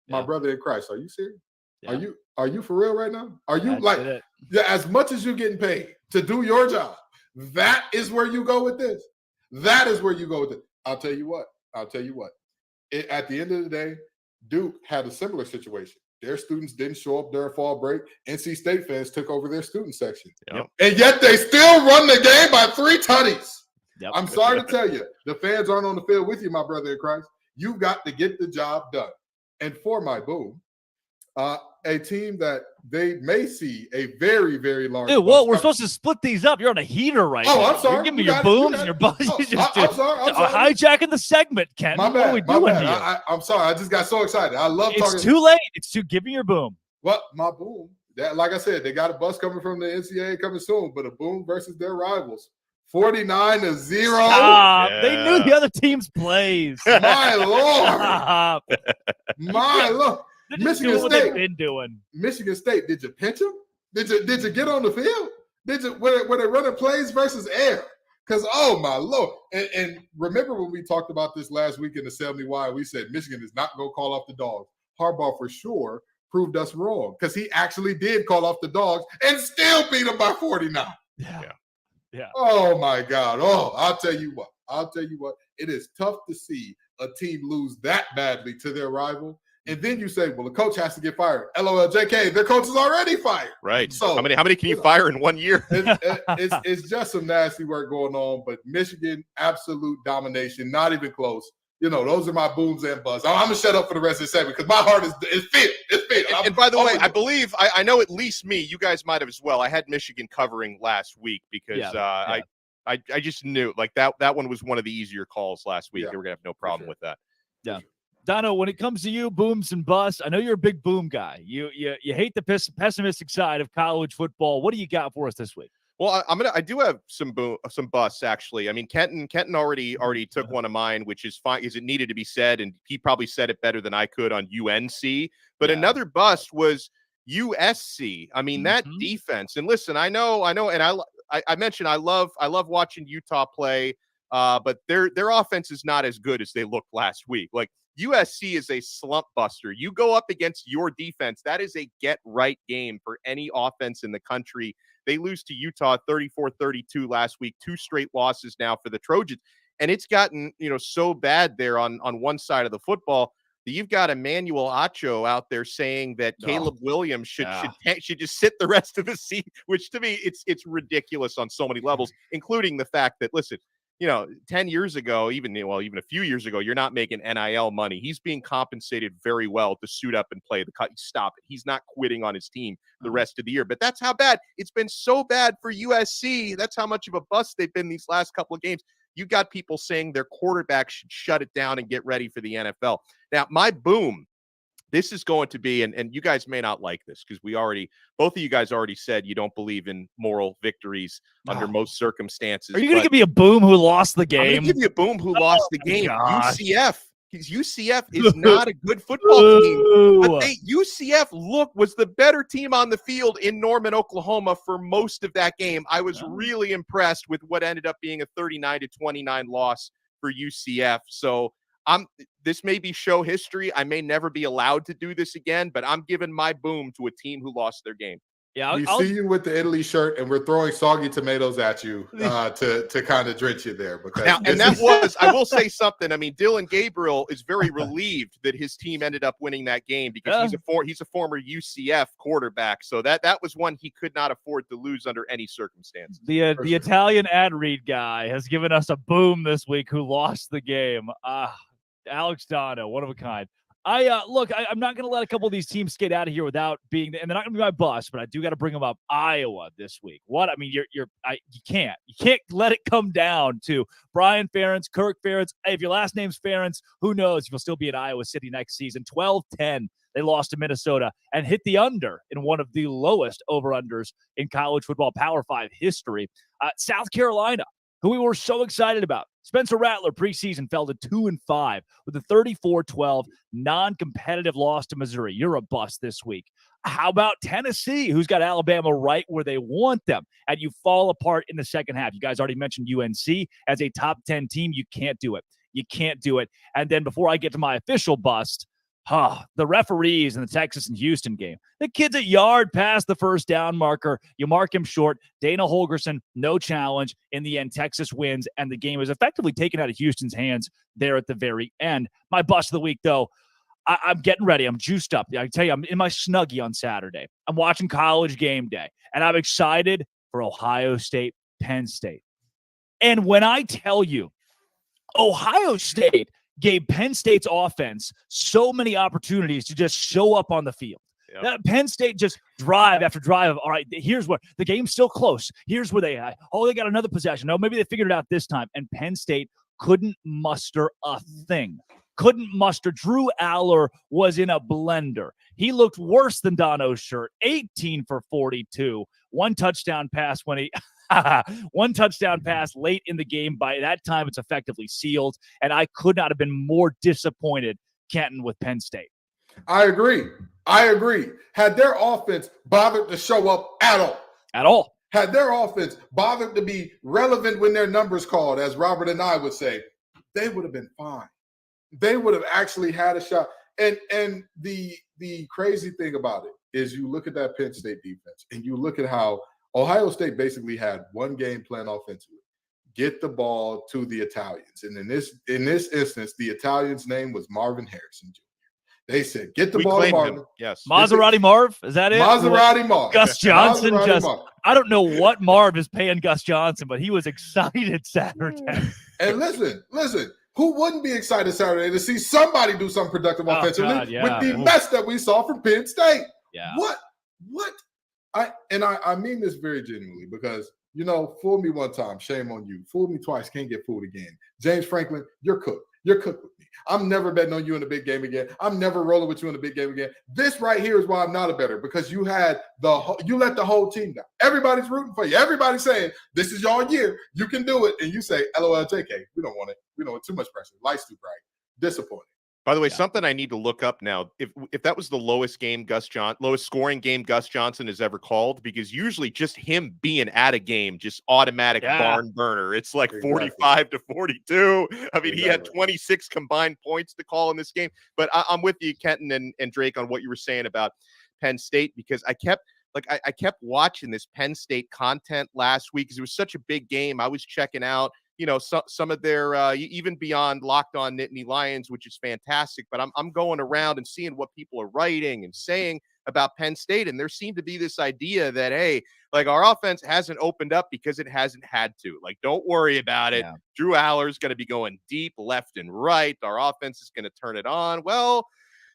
My brother in Christ, are you serious? Yeah. Are you for real right now? Are you as much as you're getting paid to do your job, that is where you go with this? That is where you go with it. I'll tell you what. At the end of the day, Duke had a similar situation. Their students didn't show up during fall break. NC State fans took over their student section. Yep. And yet they still run the game by 3 tutties. Yep. I'm sorry to tell you, the fans aren't on the field with you, my brother in Christ. You've got to get the job done. And for my boom, a team that they may see a very, very large. Dude, well, we're supposed to split these up. You're on a heater right now. I'm sorry. You're giving me your booms and your busts. I'm sorry. Hijacking the segment, Ken. My bad. What are we doing here? I'm sorry. I just got so excited. I love talking. It's too late. It's too giving your boom. Well, my boom. That, like I said, they got a bus coming from the NCAA coming soon, but a boom versus their rivals. 49-0. Stop. Yeah. They knew the other team's plays. My Lord. My Lord. Michigan State. What they've been doing. Michigan State. Did you pinch them? Did you get on the field? Did you were they running plays versus air? Because oh my Lord! And remember when we talked about this last week in the 70 wide, we said Michigan is not going to call off the dogs. Harbaugh for sure proved us wrong because he actually did call off the dogs and still beat them by 49. Yeah. Oh my God! Oh, I'll tell you what. It is tough to see a team lose that badly to their rival. And then you say, well, the coach has to get fired. LOL, JK, their coach is already fired. Right. So how many can you fire in 1 year? It's just some nasty work going on. But Michigan, absolute domination, not even close. Those are my booms and busts. I'm going to shut up for the rest of the segment because my heart is fit. It's fit. And by the way, I believe, I know at least me, you guys might have as well. I had Michigan covering last week because I just knew like that one was one of the easier calls last week. They were going to have no problem with that. Yeah. Dono, when it comes to you, booms and busts, I know you're a big boom guy. You hate the pessimistic side of college football. What do you got for us this week? Well, I do have some busts actually. I mean, Kenton already took one of mine, which is fine because it needed to be said, and he probably said it better than I could on UNC. But another bust was USC. I mean, that defense. And listen, I know, and I mentioned I love watching Utah play, but their offense is not as good as they looked last week. Like USC is a slump buster. You go up against your defense. That is a get-right game for any offense in the country. They lose to Utah 34-32 last week, 2 straight losses now for the Trojans. And it's gotten, so bad there on one side of the football that you've got Emmanuel Acho out there saying that Caleb Williams should just sit the rest of the season, which to me, it's ridiculous on so many levels, including the fact that, listen, 10 years ago, even a few years ago, you're not making NIL money. He's being compensated very well to suit up and play the cut. Stop it. He's not quitting on his team the rest of the year. But that's how bad it's been. So bad for USC. That's how much of a bust they've been these last couple of games. You got people saying their quarterback should shut it down and get ready for the NFL. Now, my boom. This is going to be, and you guys may not like this because both of you guys already said you don't believe in moral victories under most circumstances. Are you going to give me a boom who lost the game? I'm going to give you a boom who lost the game. Gosh. UCF. because UCF is not a good football team. But UCF was the better team on the field in Norman, Oklahoma for most of that game. I was really impressed with what ended up being a 39-29 loss for UCF. So this may be show history. I may never be allowed to do this again, but I'm giving my boom to a team who lost their game. Yeah, we see you with the Italy shirt, and we're throwing soggy tomatoes at you to kind of drench you there. Because I will say something. I mean, Dylan Gabriel is very relieved that his team ended up winning that game because he's a former UCF quarterback. So that was one he could not afford to lose under any circumstances. The Italian ad read guy has given us a boom this week who lost the game. Alex Dono, one of a kind. I'm not going to let a couple of these teams skate out of here without being, and they're not going to be my bust, but I do got to bring them up. Iowa this week. What? I mean, you can't let it come down to Brian Ferentz, Kirk Ferentz. Hey, if your last name's Ferentz, who knows if you'll still be at Iowa City next season. 12-10, they lost to Minnesota and hit the under in one of the lowest over-unders in college football Power 5 history. South Carolina, who we were so excited about. Spencer Rattler preseason fell to 2-5 with a 34-12 non-competitive loss to Missouri. You're a bust this week. How about Tennessee, who's got Alabama right where they want them, and you fall apart in the second half? You guys already mentioned UNC as a top 10 team. You can't do it. You can't do it. And then before I get to my official bust, the referees in the Texas and Houston game. The kid's a yard past the first down marker. You mark him short. Dana Holgerson, no challenge. In the end, Texas wins, and the game is effectively taken out of Houston's hands there at the very end. My bust of the week, though, I'm getting ready. I'm juiced up. I tell you, I'm in my Snuggie on Saturday. I'm watching College Game Day, and I'm excited for Ohio State, Penn State. And when I tell you, Ohio State gave Penn State's offense so many opportunities to just show up on the field. Yep. Penn State just drive after drive. All right, here's what the game's still close. Here's where they got another possession. No, maybe they figured it out this time. And Penn State couldn't muster a thing. Couldn't muster. Drew Aller was in a blender. He looked worse than Dono's shirt. 18 for 42. One touchdown pass one touchdown pass late in the game. By that time, it's effectively sealed. And I could not have been more disappointed, Kenton, with Penn State. I agree. Had their offense bothered to show up at all, had their offense bothered to be relevant when their numbers called, as Robert and I would say, they would have been fine. They would have actually had a shot. And the crazy thing about it is you look at that Penn State defense and you look at how Ohio State basically had one game plan offensively. Get the ball to the Italians. And in this instance, the Italian's name was Marvin Harrison Jr. They said, get the ball to Marvin. Yes. Maserati Marv? Is that it? Maserati Marv. Gus Johnson Marv. I don't know what Marv is paying Gus Johnson, but he was excited Saturday. And listen, who wouldn't be excited Saturday to see somebody do something productive offensively with the mess that we saw from Penn State? Yeah. What? I mean this very genuinely because, fool me one time, shame on you. Fool me twice, can't get fooled again. James Franklin, you're cooked. You're cooked with me. I'm never betting on you in the big game again. I'm never rolling with you in the big game again. This right here is why I'm not a bettor, because you let the whole team down. Everybody's rooting for you. Everybody's saying, this is your year. You can do it. And you say, LOL, JK, we don't want it. We don't want too much pressure. Life's too bright. Disappointing. By the way, something I need to look up now, if that was the lowest scoring game Gus Johnson has ever called, because usually just him being at a game, just automatic barn burner. It's like 45 to 42. I mean, he had 26 combined points to call in this game. But I'm with you, Kenton and Drake, on what you were saying about Penn State, because I kept watching this Penn State content last week because it was such a big game. I was checking out some of their even beyond Locked On Nittany Lions, which is fantastic. But I'm going around and seeing what people are writing and saying about Penn State. And there seemed to be this idea that, hey, like our offense hasn't opened up because it hasn't had to. Like, don't worry about it. Yeah. Drew Aller's going to be going deep left and right. Our offense is going to turn it on. Well,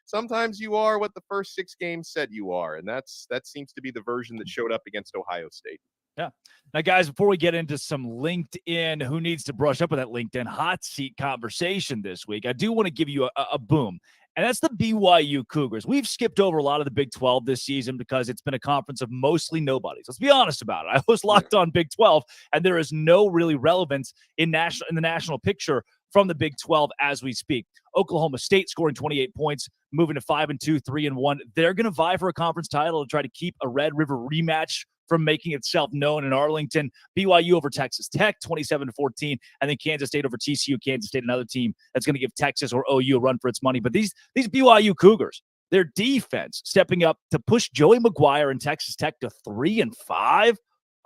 sometimes you are what the first 6 games said you are. And that seems to be the version that showed up against Ohio State. Yeah. Now, guys, before we get into some LinkedIn, who needs to brush up with that LinkedIn hot seat conversation this week, I do want to give you a boom, and that's the BYU Cougars. We've skipped over a lot of the Big 12 this season because it's been a conference of mostly nobodies. Let's be honest about it. I was locked on Big 12, and there is no really relevance in the national picture from the Big 12 as we speak. Oklahoma State scoring 28 points, moving to 5-2, 3-1. They're going to vie for a conference title to try to keep a Red River rematch from making itself known in Arlington. BYU over Texas Tech, 27-14, and then Kansas State over TCU. Kansas State, another team that's going to give Texas or OU a run for its money. But these BYU Cougars, their defense stepping up to push Joey McGuire and Texas Tech to 3-5.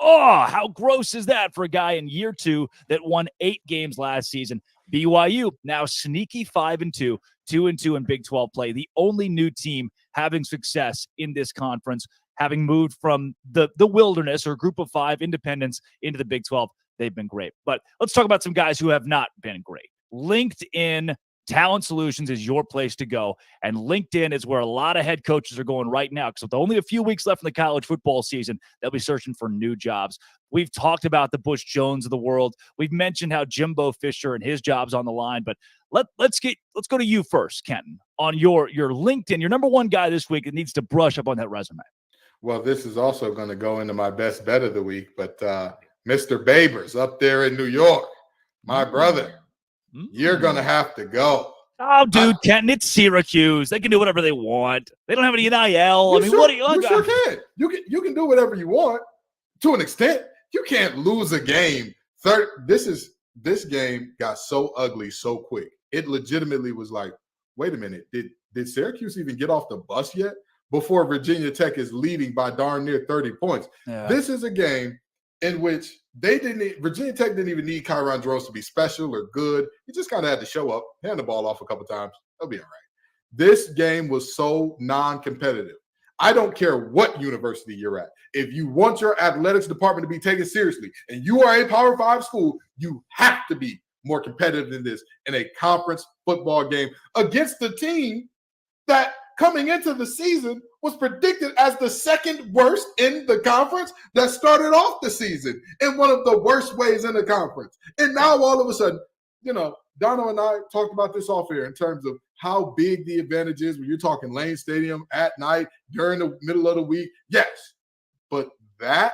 Oh, how gross is that for a guy in year 2 that won 8 games last season? BYU now sneaky 5-2, 2-2 in Big 12 play. The only new team having success in this conference, having moved from the wilderness or group of 5 independents into the Big 12. They've been great. But let's talk about some guys who have not been great. LinkedIn Talent Solutions is your place to go. And LinkedIn is where a lot of head coaches are going right now, because with only a few weeks left in the college football season, they'll be searching for new jobs. We've talked about the Bush Jones of the world. We've mentioned how Jimbo Fisher and his job's on the line. But let's go to you first, Kenton, on your LinkedIn, your number one guy this week that needs to brush up on that resume. Well, this is also going to go into my best bet of the week, but Mr. Babers up there in New York, my brother, you're going to have to go. Oh, dude, Kenton, it's Syracuse. They can do whatever they want. They don't have any NIL. I mean, what do you? You sure can. You can do whatever you want to an extent. You can't lose a game. This game got so ugly so quick. It legitimately was like, wait a minute, did Syracuse even get off the bus yet? Before Virginia Tech is leading by darn near 30 points. Yeah. This is a game in which Virginia Tech didn't even need Kyron Drones to be special or good. He just kind of had to show up, hand the ball off a couple times. They'll be all right. This game was so non-competitive. I don't care what university you're at. If you want your athletics department to be taken seriously and you are a Power 5 school, you have to be more competitive than this in a conference football game against the team that coming into the season was predicted as the second worst in the conference that started off the season in one of the worst ways in the conference. And now all of a sudden, Dono and I talked about this off air in terms of how big the advantage is when you're talking Lane Stadium at night during the middle of the week. Yes, but that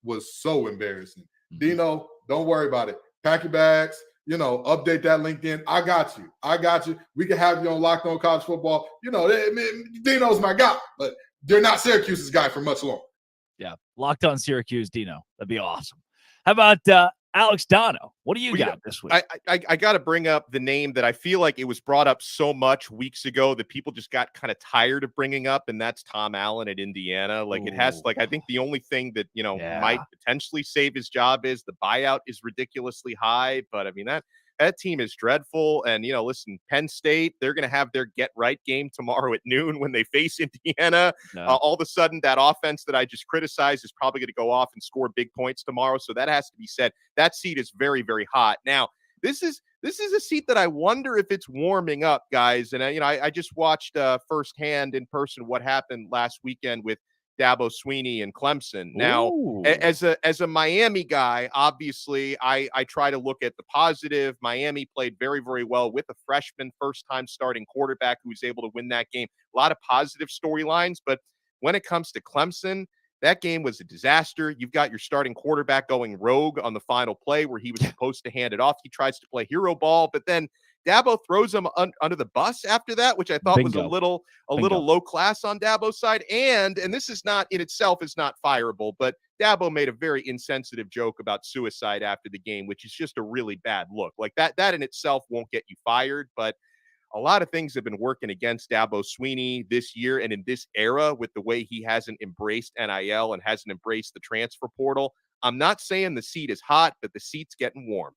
was so embarrassing. Dino, don't worry about it. Pack your bags. Update that LinkedIn. I got you. We can have you on Locked On College Football. Dino's my guy, but they're not Syracuse's guy for much longer. Yeah, Locked On Syracuse, Dino. That'd be awesome. How about Alex Dono? What do you got this week? I got to bring up the name that I feel like it was brought up so much weeks ago that people just got kind of tired of bringing up, and that's Tom Allen at Indiana. It has, I think the only thing that, might potentially save his job is the buyout is ridiculously high. But I mean, that team is dreadful. And, listen, Penn State, they're going to have their get right game tomorrow at noon when they face Indiana. No. All of a sudden, that offense that I just criticized is probably going to go off and score big points tomorrow. So that has to be said. That seat is very, very hot. Now, this is a seat that I wonder if it's warming up, guys. And, I just watched firsthand in person what happened last weekend with Dabo Swinney and Clemson. Now, as a Miami guy, obviously, I try to look at the positive. Miami played very, very well with a freshman, first-time starting quarterback who was able to win that game. A lot of positive storylines, but when it comes to Clemson, that game was a disaster. You've got your starting quarterback going rogue on the final play where he was supposed to hand it off. He tries to play hero ball, but then Dabo throws him under the bus after that, which I thought was a little low class on Dabo's side. And this is not in itself is not fireable, but Dabo made a very insensitive joke about suicide after the game, which is just a really bad look. That in itself won't get you fired, but a lot of things have been working against Dabo Swinney this year and in this era with the way he hasn't embraced NIL and hasn't embraced the transfer portal. I'm not saying the seat is hot, but the seat's getting warm.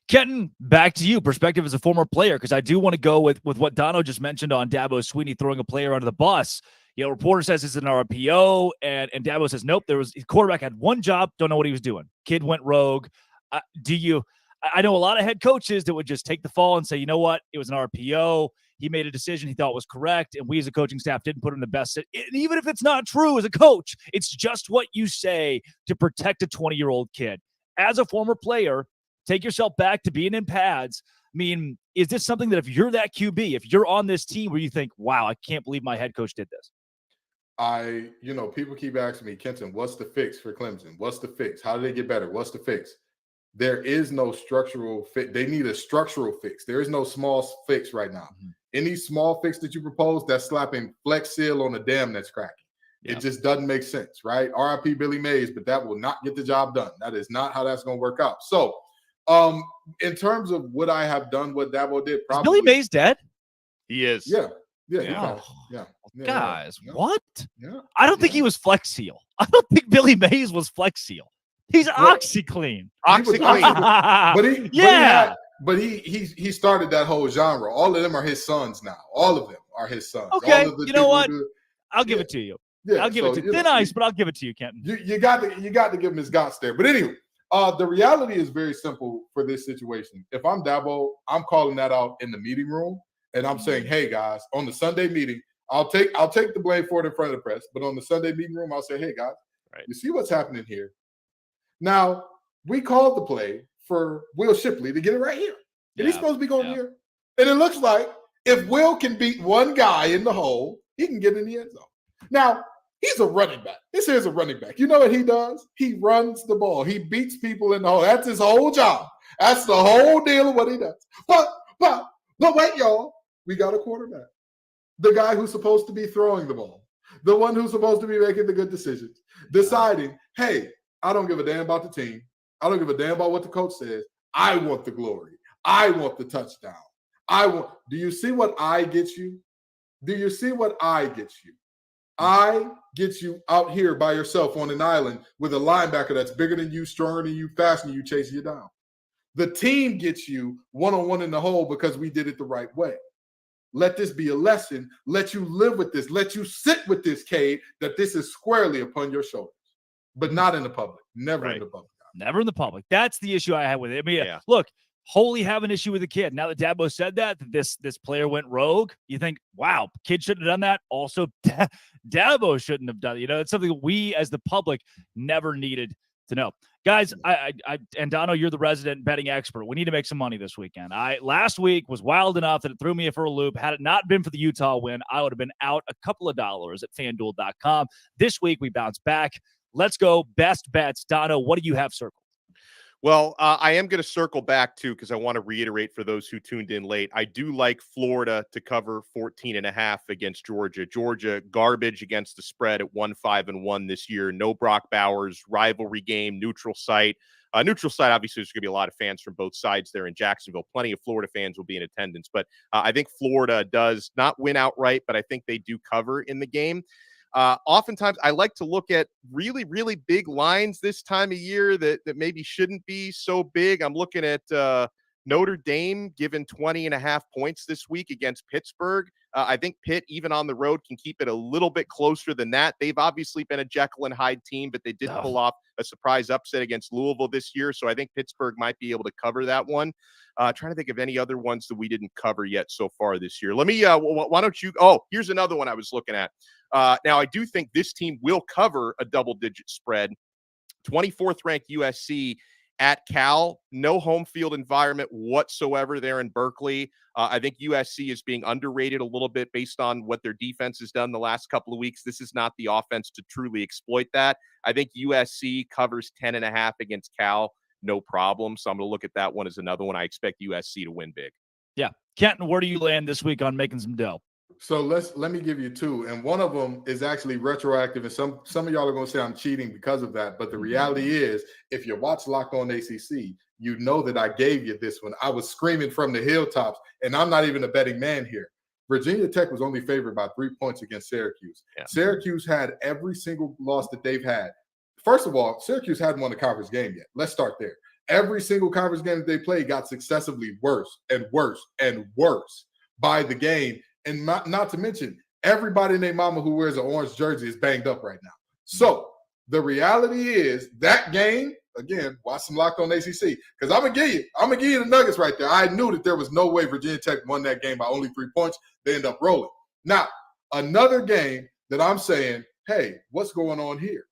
Kenton, back to you. Perspective as a former player, because I do want to go with what Dono just mentioned on Dabo Swinney throwing a player under the bus. Reporter says it's an RPO, and Dabo says, nope, his quarterback had one job, don't know what he was doing. Kid went rogue. I know a lot of head coaches that would just take the fall and say, you know what, it was an RPO. He made a decision he thought was correct, and we as a coaching staff didn't put him in the best. And even if it's not true as a coach, it's just what you say to protect a 20-year-old kid. As a former player, take yourself back to being in pads. I mean, is this something that if you're that QB, if you're on this team where you think, wow, I can't believe my head coach did this? People keep asking me, Kenton, what's the fix for Clemson? What's the fix? How do they get better? What's the fix? there is no structural fix. They need a structural fix. There is no small fix right now. Mm-hmm. Any small fix that you propose, that's slapping Flex Seal on a dam that's cracking. Yep. It just doesn't make sense, right? RIP Billy Mays, but that will not get the job done. That is not how that's going to work out. So, in terms of what I have done, what Dabo did, probably is Billy Mays dead? He is. Yeah. Oh, Yeah. Guys, Yeah. what? Yeah. I don't think he was Flex Seal. I don't think Billy Mays was Flex Seal. He's OxyClean. OxyClean. But he started that whole genre. All of them are his sons now. All of them are his sons. Okay, All of the you know what? do, I'll give it to you. Yeah, I'll give it to you. Thin ice, but I'll give it to you, Kenton. You got to give him his guts there. But anyway, the reality is very simple for this situation. If I'm Dabo, I'm calling that out in the meeting room, and I'm saying, hey guys, on the Sunday meeting, I'll take the blame for it in front of the press. But on the Sunday meeting room, I'll say, hey guys, you see what's happening here? Now, we called the play for Will Shipley to get it right here. And he's supposed to be going here. And it looks like if Will can beat one guy in the hole, he can get in the end zone. Now, he's a running back. This here's a running back. You know what he does? He runs the ball. He beats people in the hole. That's his whole job. That's the whole deal of what he does. But wait, y'all. We got a quarterback. The guy who's supposed to be throwing the ball. The one who's supposed to be making the good decisions. Deciding, hey, I don't give a damn about the team. I don't give a damn about what the coach says. I want the glory. I want the touchdown. Do you see what I get you? Do you see what I get you? I get you out here by yourself on an island with a linebacker that's bigger than you, stronger than you, faster than you, chasing you down. The team gets you one-on-one in the hole because we did it the right way. Let this be a lesson. Let you live with this. Let you sit with this, Cade, that this is squarely upon your shoulders, but not in the public. Never in the public. Never in the public. That's the issue I have with it. I mean, look, wholly have an issue with the kid. Now that Dabo said that this player went rogue, you think, wow, kid shouldn't have done that. Also, Dabo shouldn't have done it. You know, it's something we as the public never needed to know. Guys, I and Dono, you're the resident betting expert. We need to make some money this weekend. Last week was wild enough that it threw me for a loop. Had it not been for the Utah win, I would have been out a couple of dollars at FanDuel.com. This week we bounce back. Let's go. Best bets. Dono, what do you have circled? Well, I am going to circle back too, because I want to reiterate for those who tuned in late. I do like Florida to cover 14.5 against Georgia. Georgia garbage against the spread at 1-5-1 this year. No Brock Bowers, rivalry game, neutral site. Neutral site, obviously, there's going to be a lot of fans from both sides there in Jacksonville. Plenty of Florida fans will be in attendance. But I think Florida does not win outright, but I think they do cover in the game. Oftentimes, I like to look at really, really big lines this time of year that maybe shouldn't be so big. I'm looking at Notre Dame given 20.5 points this week against Pittsburgh. I think Pitt, even on the road, can keep it a little bit closer than that. They've obviously been a Jekyll and Hyde team, but they did pull off a surprise upset against Louisville this year. So I think Pittsburgh might be able to cover that one. Trying to think of any other ones that we didn't cover yet so far this year. Let me, why don't you, here's another one I was looking at. Now, I do think this team will cover a double-digit spread. 24th ranked USC at Cal. No home field environment whatsoever there in Berkeley. I think USC is being underrated a little bit based on what their defense has done the last couple of weeks. This is not the offense to truly exploit that. I think USC covers 10.5 against Cal. No problem. So I'm going to look at that one as another one. I expect USC to win big. Yeah. Kenton, where do you land this week on making some dough? So let me give you two, and one of them is actually retroactive, and some of y'all are going to say I'm cheating because of that. But the reality is, if you watch Locked On ACC, you know that I gave you this one. I was screaming from the hilltops, and I'm not even a betting man here. Virginia Tech was only favored by 3 points against Syracuse. Yeah. Syracuse had every single loss that they've had. First of all, Syracuse hadn't won a conference game yet. Let's start there. Every single conference game that they played got successively worse and worse and worse by the game. And not to mention, everybody in their mama who wears an orange jersey is banged up right now. So the reality is that game, again, watch some Locked On ACC, because I'm gonna give you the nuggets right there. I knew that there was no way Virginia Tech won that game by only 3 points. They end up rolling. Now, another game that I'm saying, hey, what's going on here?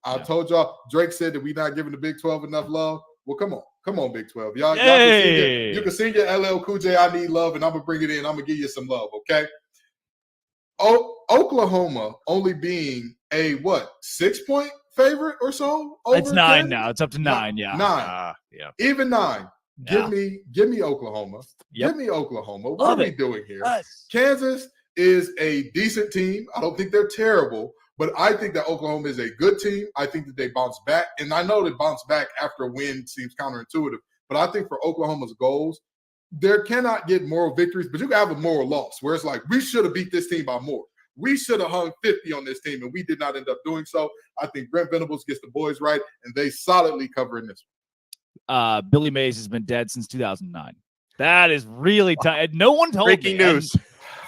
I told y'all, Drake said that we're not giving the Big 12 enough love. Well, come on, Big 12. Y'all you can see your LL Cool J, I need love, and I'm going to bring it in. I'm going to give you some love, okay? Oklahoma only being a 6-point favorite or so. It's 9 Kansas? now. It's up to 9. Yeah. 9. Yeah. Even 9. Yeah. Give me Oklahoma. Yep. Give me Oklahoma. What Love are we it. doing here? Yes. Kansas is a decent team. I don't think they're terrible, but I think that Oklahoma is a good team. I think that they bounce back. And I know that bounce back after a win seems counterintuitive, but I think for Oklahoma's goals, there cannot get moral victories, but you can have a moral loss where it's like, we should have beat this team by more. We should have hung 50 on this team, and we did not end up doing so. I think Brent Venables gets the boys right, and they solidly cover in this one. Billy Mays has been dead since 2009. That is really tough. No one told me. Breaking news.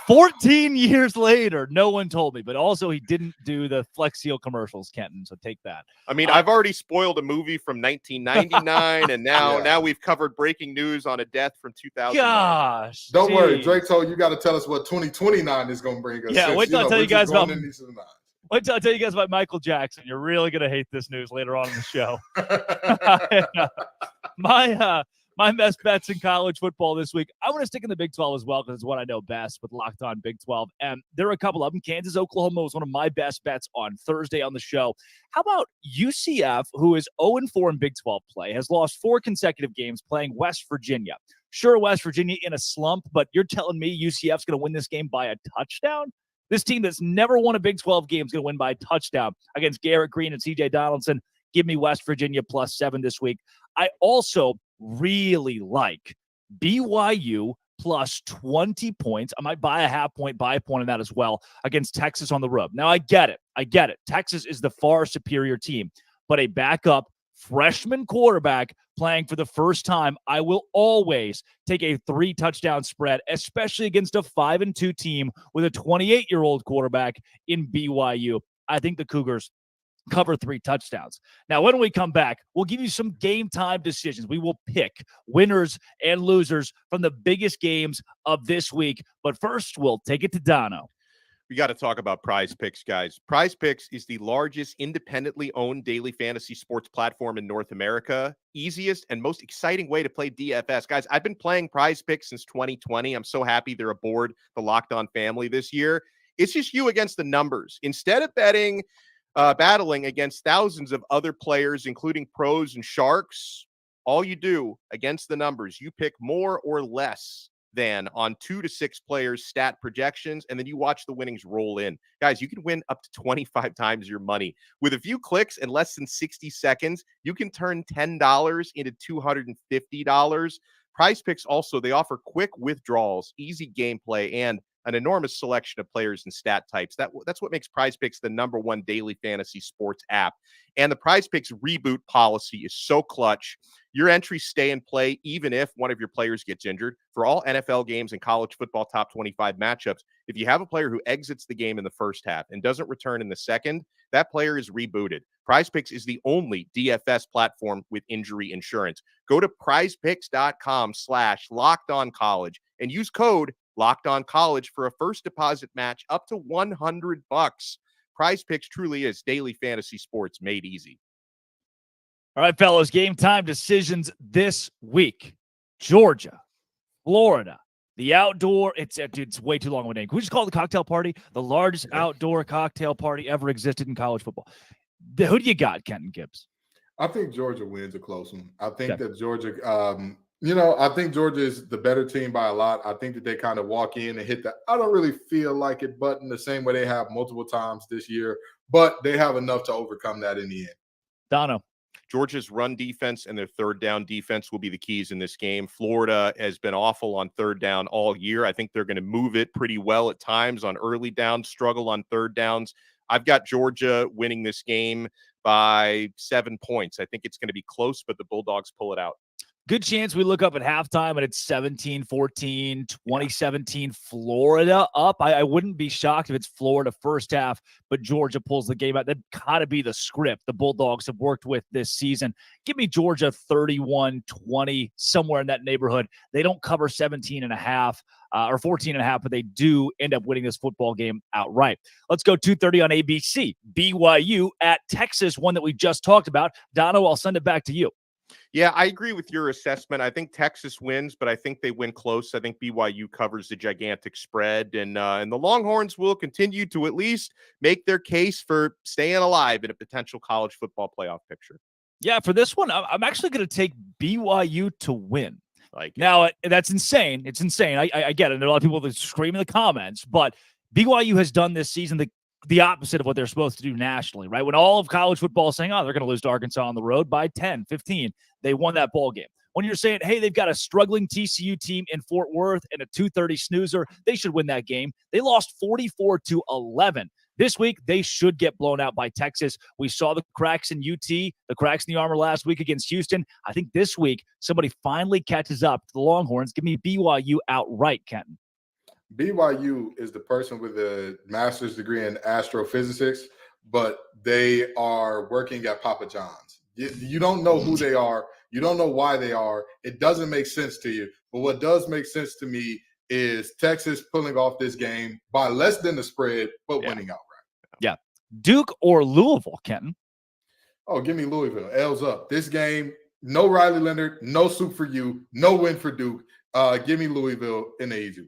14 years later, no one told me. But also, he didn't do the Flex Seal commercials, Kenton. So take that. I mean, I've already spoiled a movie from 1999, and now we've covered breaking news on a death from 2000. Gosh. Don't worry. geez. Drake told you got to tell us what 2029 is going to bring us. Yeah, since, wait till I tell we're you guys just going about- in these nines. Wait till I tell you guys about Michael Jackson. You're really going to hate this news later on in the show. My best bets in college football this week. I'm going to stick in the Big 12 as well because it's what I know best with Locked On Big 12. And there are a couple of them. Kansas, Oklahoma was one of my best bets on Thursday on the show. How about UCF, who is 0-4 in Big 12 play, has lost 4 consecutive games playing West Virginia. Sure, West Virginia in a slump, but you're telling me UCF's going to win this game by a touchdown? This team that's never won a Big 12 game is going to win by a touchdown against Garrett Green and C.J. Donaldson. Give me West Virginia +7 this week. I also really like BYU +20 points. I might buy a half point, buy a point on that as well against Texas on the road. Now, I get it. Texas is the far superior team, but a backup freshman quarterback playing for the first time, I will always take a 3-touchdown spread, especially against a 5-2 team with a 28-year-old quarterback in BYU. I think the Cougars cover 3 touchdowns. Now, when we come back, we'll give you some game time decisions. We will pick winners and losers from the biggest games of this week. But first, we'll take it to Dono. We got to talk about Prize Picks, guys. Prize Picks is the largest independently owned daily fantasy sports platform in North America. Easiest and most exciting way to play DFS. Guys, I've been playing Prize Picks since 2020. I'm so happy they're aboard the Locked On family this year. It's just you against the numbers. Instead of battling against thousands of other players, including pros and sharks, all you do against the numbers, you pick more or less than on 2 to 6 players' stat projections, and then you watch the winnings roll in. Guys, you can win up to 25 times your money. With a few clicks in less than 60 seconds, you can turn $10 into $250. Prize Picks also, they offer quick withdrawals, easy gameplay, and an enormous selection of players and stat types. That's what makes Prize Picks the #1 daily fantasy sports app. And the Prize Picks reboot policy is so clutch. Your entries stay in play even if one of your players gets injured. For all NFL games and college football top 25 matchups, if you have a player who exits the game in the first half and doesn't return in the second, that player is rebooted. Prize Picks is the only DFS platform with injury insurance. Go to prizepicks.com/lockedoncollege and use code Locked On College for a first deposit match up to $100. Prize Picks truly is daily fantasy sports made easy. All right, fellas, game time decisions this week. Georgia, Florida, the outdoor. It's way too long of a name. Can we just call it the cocktail party? The largest outdoor cocktail party ever existed in college football. Who do you got, Kenton Gibbs? I think Georgia wins a close one. I think that Georgia, I think Georgia is the better team by a lot. I think that they kind of walk in and hit the I don't really feel like it button the same way they have multiple times this year, but they have enough to overcome that in the end. Dono. Georgia's run defense and their third down defense will be the keys in this game. Florida has been awful on third down all year. I think they're going to move it pretty well at times on early downs, struggle on third downs. I've got Georgia winning this game by 7 points. I think it's going to be close, but the Bulldogs pull it out. Good chance we look up at halftime and it's 17-14, 2017 Florida up. I wouldn't be shocked if it's Florida first half, but Georgia pulls the game out. That'd kind of be the script the Bulldogs have worked with this season. Give me Georgia 31-20, somewhere in that neighborhood. They don't cover 17.5 or 14.5, but they do end up winning this football game outright. Let's go 2:30 on ABC. BYU at Texas, one that we just talked about. Dono, I'll send it back to you. Yeah, I agree with your assessment. I think Texas wins, but I think they win close. I think BYU covers the gigantic spread, and the Longhorns will continue to at least make their case for staying alive in a potential college football playoff picture. Yeah, for this one, I'm actually going to take BYU to win. Like now, that's insane. It's insane. I get it. There are a lot of people that scream in the comments, but BYU has done this season the opposite of what they're supposed to do nationally, right? When all of college football is saying, oh, they're going to lose to Arkansas on the road by 10, 15, they won that ball game. When you're saying, hey, they've got a struggling TCU team in Fort Worth and a 2:30 snoozer, they should win that game. They lost 44-11. This week, they should get blown out by Texas. We saw the cracks in UT, the cracks in the armor last week against Houston. I think this week, somebody finally catches up to the Longhorns. Give me BYU outright, Kenton. BYU is the person with a master's degree in astrophysics, but they are working at Papa John's. You don't know who they are. You don't know why they are. It doesn't make sense to you. But what does make sense to me is Texas pulling off this game by less than the spread, but winning outright. Yeah. Duke or Louisville, Kenton? Oh, give me Louisville. L's up. This game, no Riley Leonard, no soup for you, no win for Duke. Give me Louisville in the easy.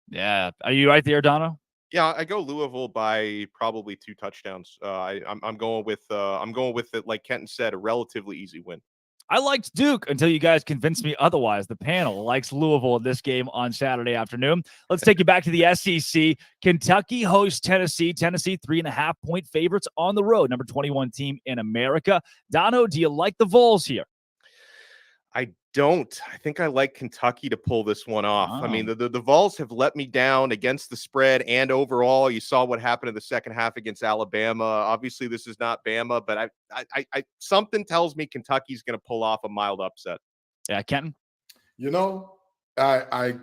Yeah. Are you right there, Dono? Yeah, I go Louisville by probably 2 touchdowns. I'm going with it, like Kenton said, a relatively easy win. I liked Duke until you guys convinced me otherwise. The panel likes Louisville in this game on Saturday afternoon. Let's take you back to the SEC. Kentucky hosts Tennessee. Tennessee 3.5-point favorites on the road. Number 21 team in America. Dono, do you like the Vols here? I don't. I think I like Kentucky to pull this one off. Oh. I mean, the Vols have let me down against the spread and overall. You saw what happened in the second half against Alabama. Obviously, this is not Bama, but I something tells me Kentucky's going to pull off a mild upset. Yeah, Kenton? You know, I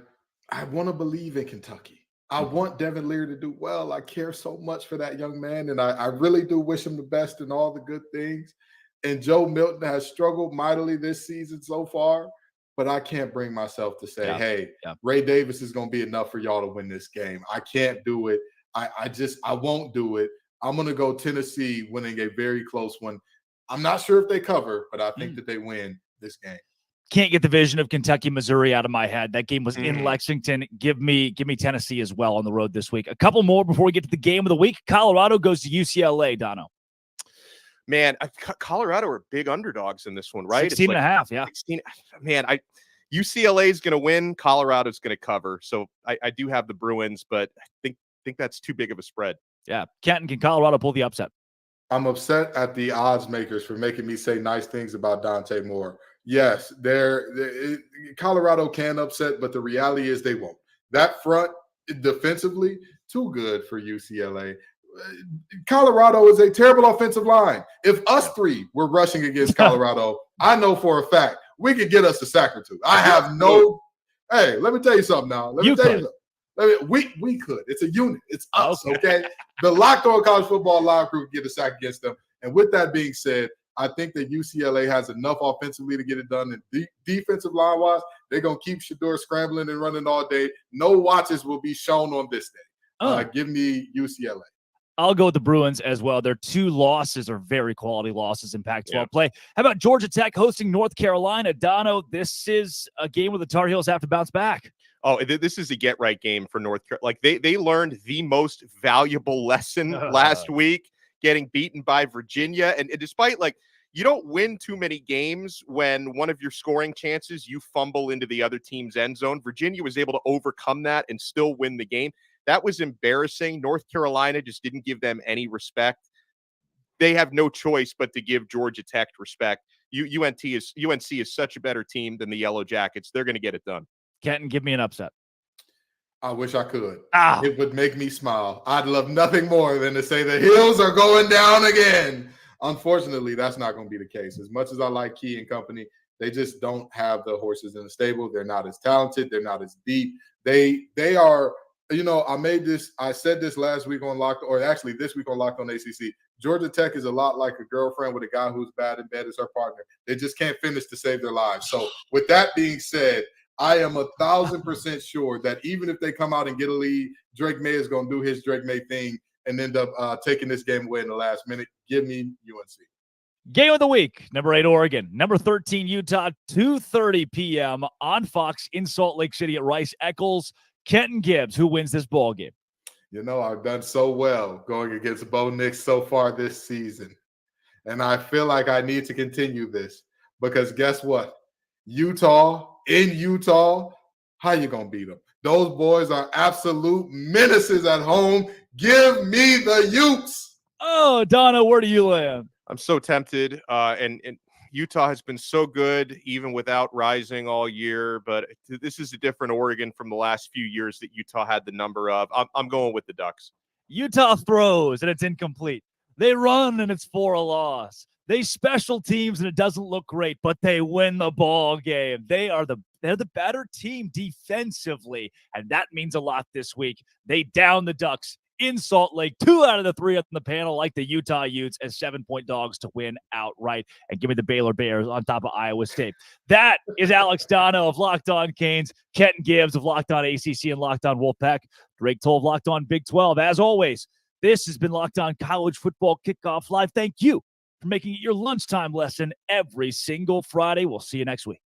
want to believe in Kentucky. I want Devin Leary to do well. I care so much for that young man, and I really do wish him the best in all the good things. And Joe Milton has struggled mightily this season so far, but I can't bring myself to say, hey, Ray Davis is going to be enough for y'all to win this game. I can't do it. I won't do it. I'm going to go Tennessee winning a very close one. I'm not sure if they cover, but I think that they win this game. Can't get the vision of Kentucky, Missouri out of my head. That game was in Lexington. Give me Tennessee as well on the road this week. A couple more before we get to the game of the week. Colorado goes to UCLA, Dono. Man, Colorado are big underdogs in this one, right? 16.5, yeah. 16. Man, UCLA is going to win. Colorado's going to cover. So I do have the Bruins, but I think that's too big of a spread. Yeah. Kenton, can Colorado pull the upset? I'm upset at the odds makers for making me say nice things about Dante Moore. Yes, Colorado can upset, but the reality is they won't. That front defensively, too good for UCLA. Colorado is a terrible offensive line. If us three were rushing against Colorado, I know for a fact we could get us a sack or two. I have no. Hey, let me tell you something now. We could. It's a unit. It's us. Okay. The Locked On College Football Live crew get a sack against them. And with that being said, I think that UCLA has enough offensively to get it done. And defensive line wise, they're gonna keep Shador scrambling and running all day. No watches will be shown on this day. Give me UCLA. I'll go with the Bruins as well. Their 2 losses are very quality losses in Pac-12 play. How about Georgia Tech hosting North Carolina? Dono, this is a game where the Tar Heels have to bounce back. Oh, this is a get-right game for North Carolina. Like, they learned the most valuable lesson last week, getting beaten by Virginia. And despite, like, you don't win too many games when one of your scoring chances, you fumble into the other team's end zone. Virginia was able to overcome that and still win the game. That was embarrassing. North Carolina just didn't give them any respect. They have no choice but to give Georgia Tech respect. UNC is such a better team than the Yellow Jackets. They're going to get it done. Kenton, give me an upset. I wish I could. It would make me smile. I'd love nothing more than to say the Heels are going down again. Unfortunately, that's not going to be the case. As much as I like Key and company, they just don't have the horses in the stable. They're not as talented. They're not as deep. They are. You know, I said this last week on this week on Locked On ACC. Georgia Tech is a lot like a girlfriend with a guy who's bad in bed as her partner. They just can't finish to save their lives. So with that being said, I am 1,000% sure that even if they come out and get a lead, Drake May is going to do his Drake May thing and end up taking this game away in the last minute. Give me UNC. Game of the week, number 8, Oregon. Number 13, Utah, 2:30 p.m. on Fox in Salt Lake City at Rice Eccles. Kenton Gibbs, who wins this ball game? You know, I've done so well going against Bo Nix so far this season. And I feel like I need to continue this because guess what? Utah, how you going to beat them? Those boys are absolute menaces at home. Give me the Utes. Oh, Donna, where do you land? I'm so tempted. And Utah has been so good even without rising all year. But this is a different Oregon from the last few years that Utah had the number of. I'm going with the Ducks. Utah throws and it's incomplete. They run and it's for a loss. They special teams and it doesn't look great, but they win the ball game. They're the better team defensively, and that means a lot this week. They down the Ducks in Salt Lake. 2 out of the 3 on the panel, like the Utah Utes, as 7-point dogs to win outright. And give me the Baylor Bears on top of Iowa State. That is Alex Dono of Locked On Canes, Kenton Gibbs of Locked On ACC and Locked On Wolfpack, Drake Toll of Locked On Big 12. As always, this has been Locked On College Football Kickoff Live. Thank you for making it your lunchtime lesson every single Friday. We'll see you next week.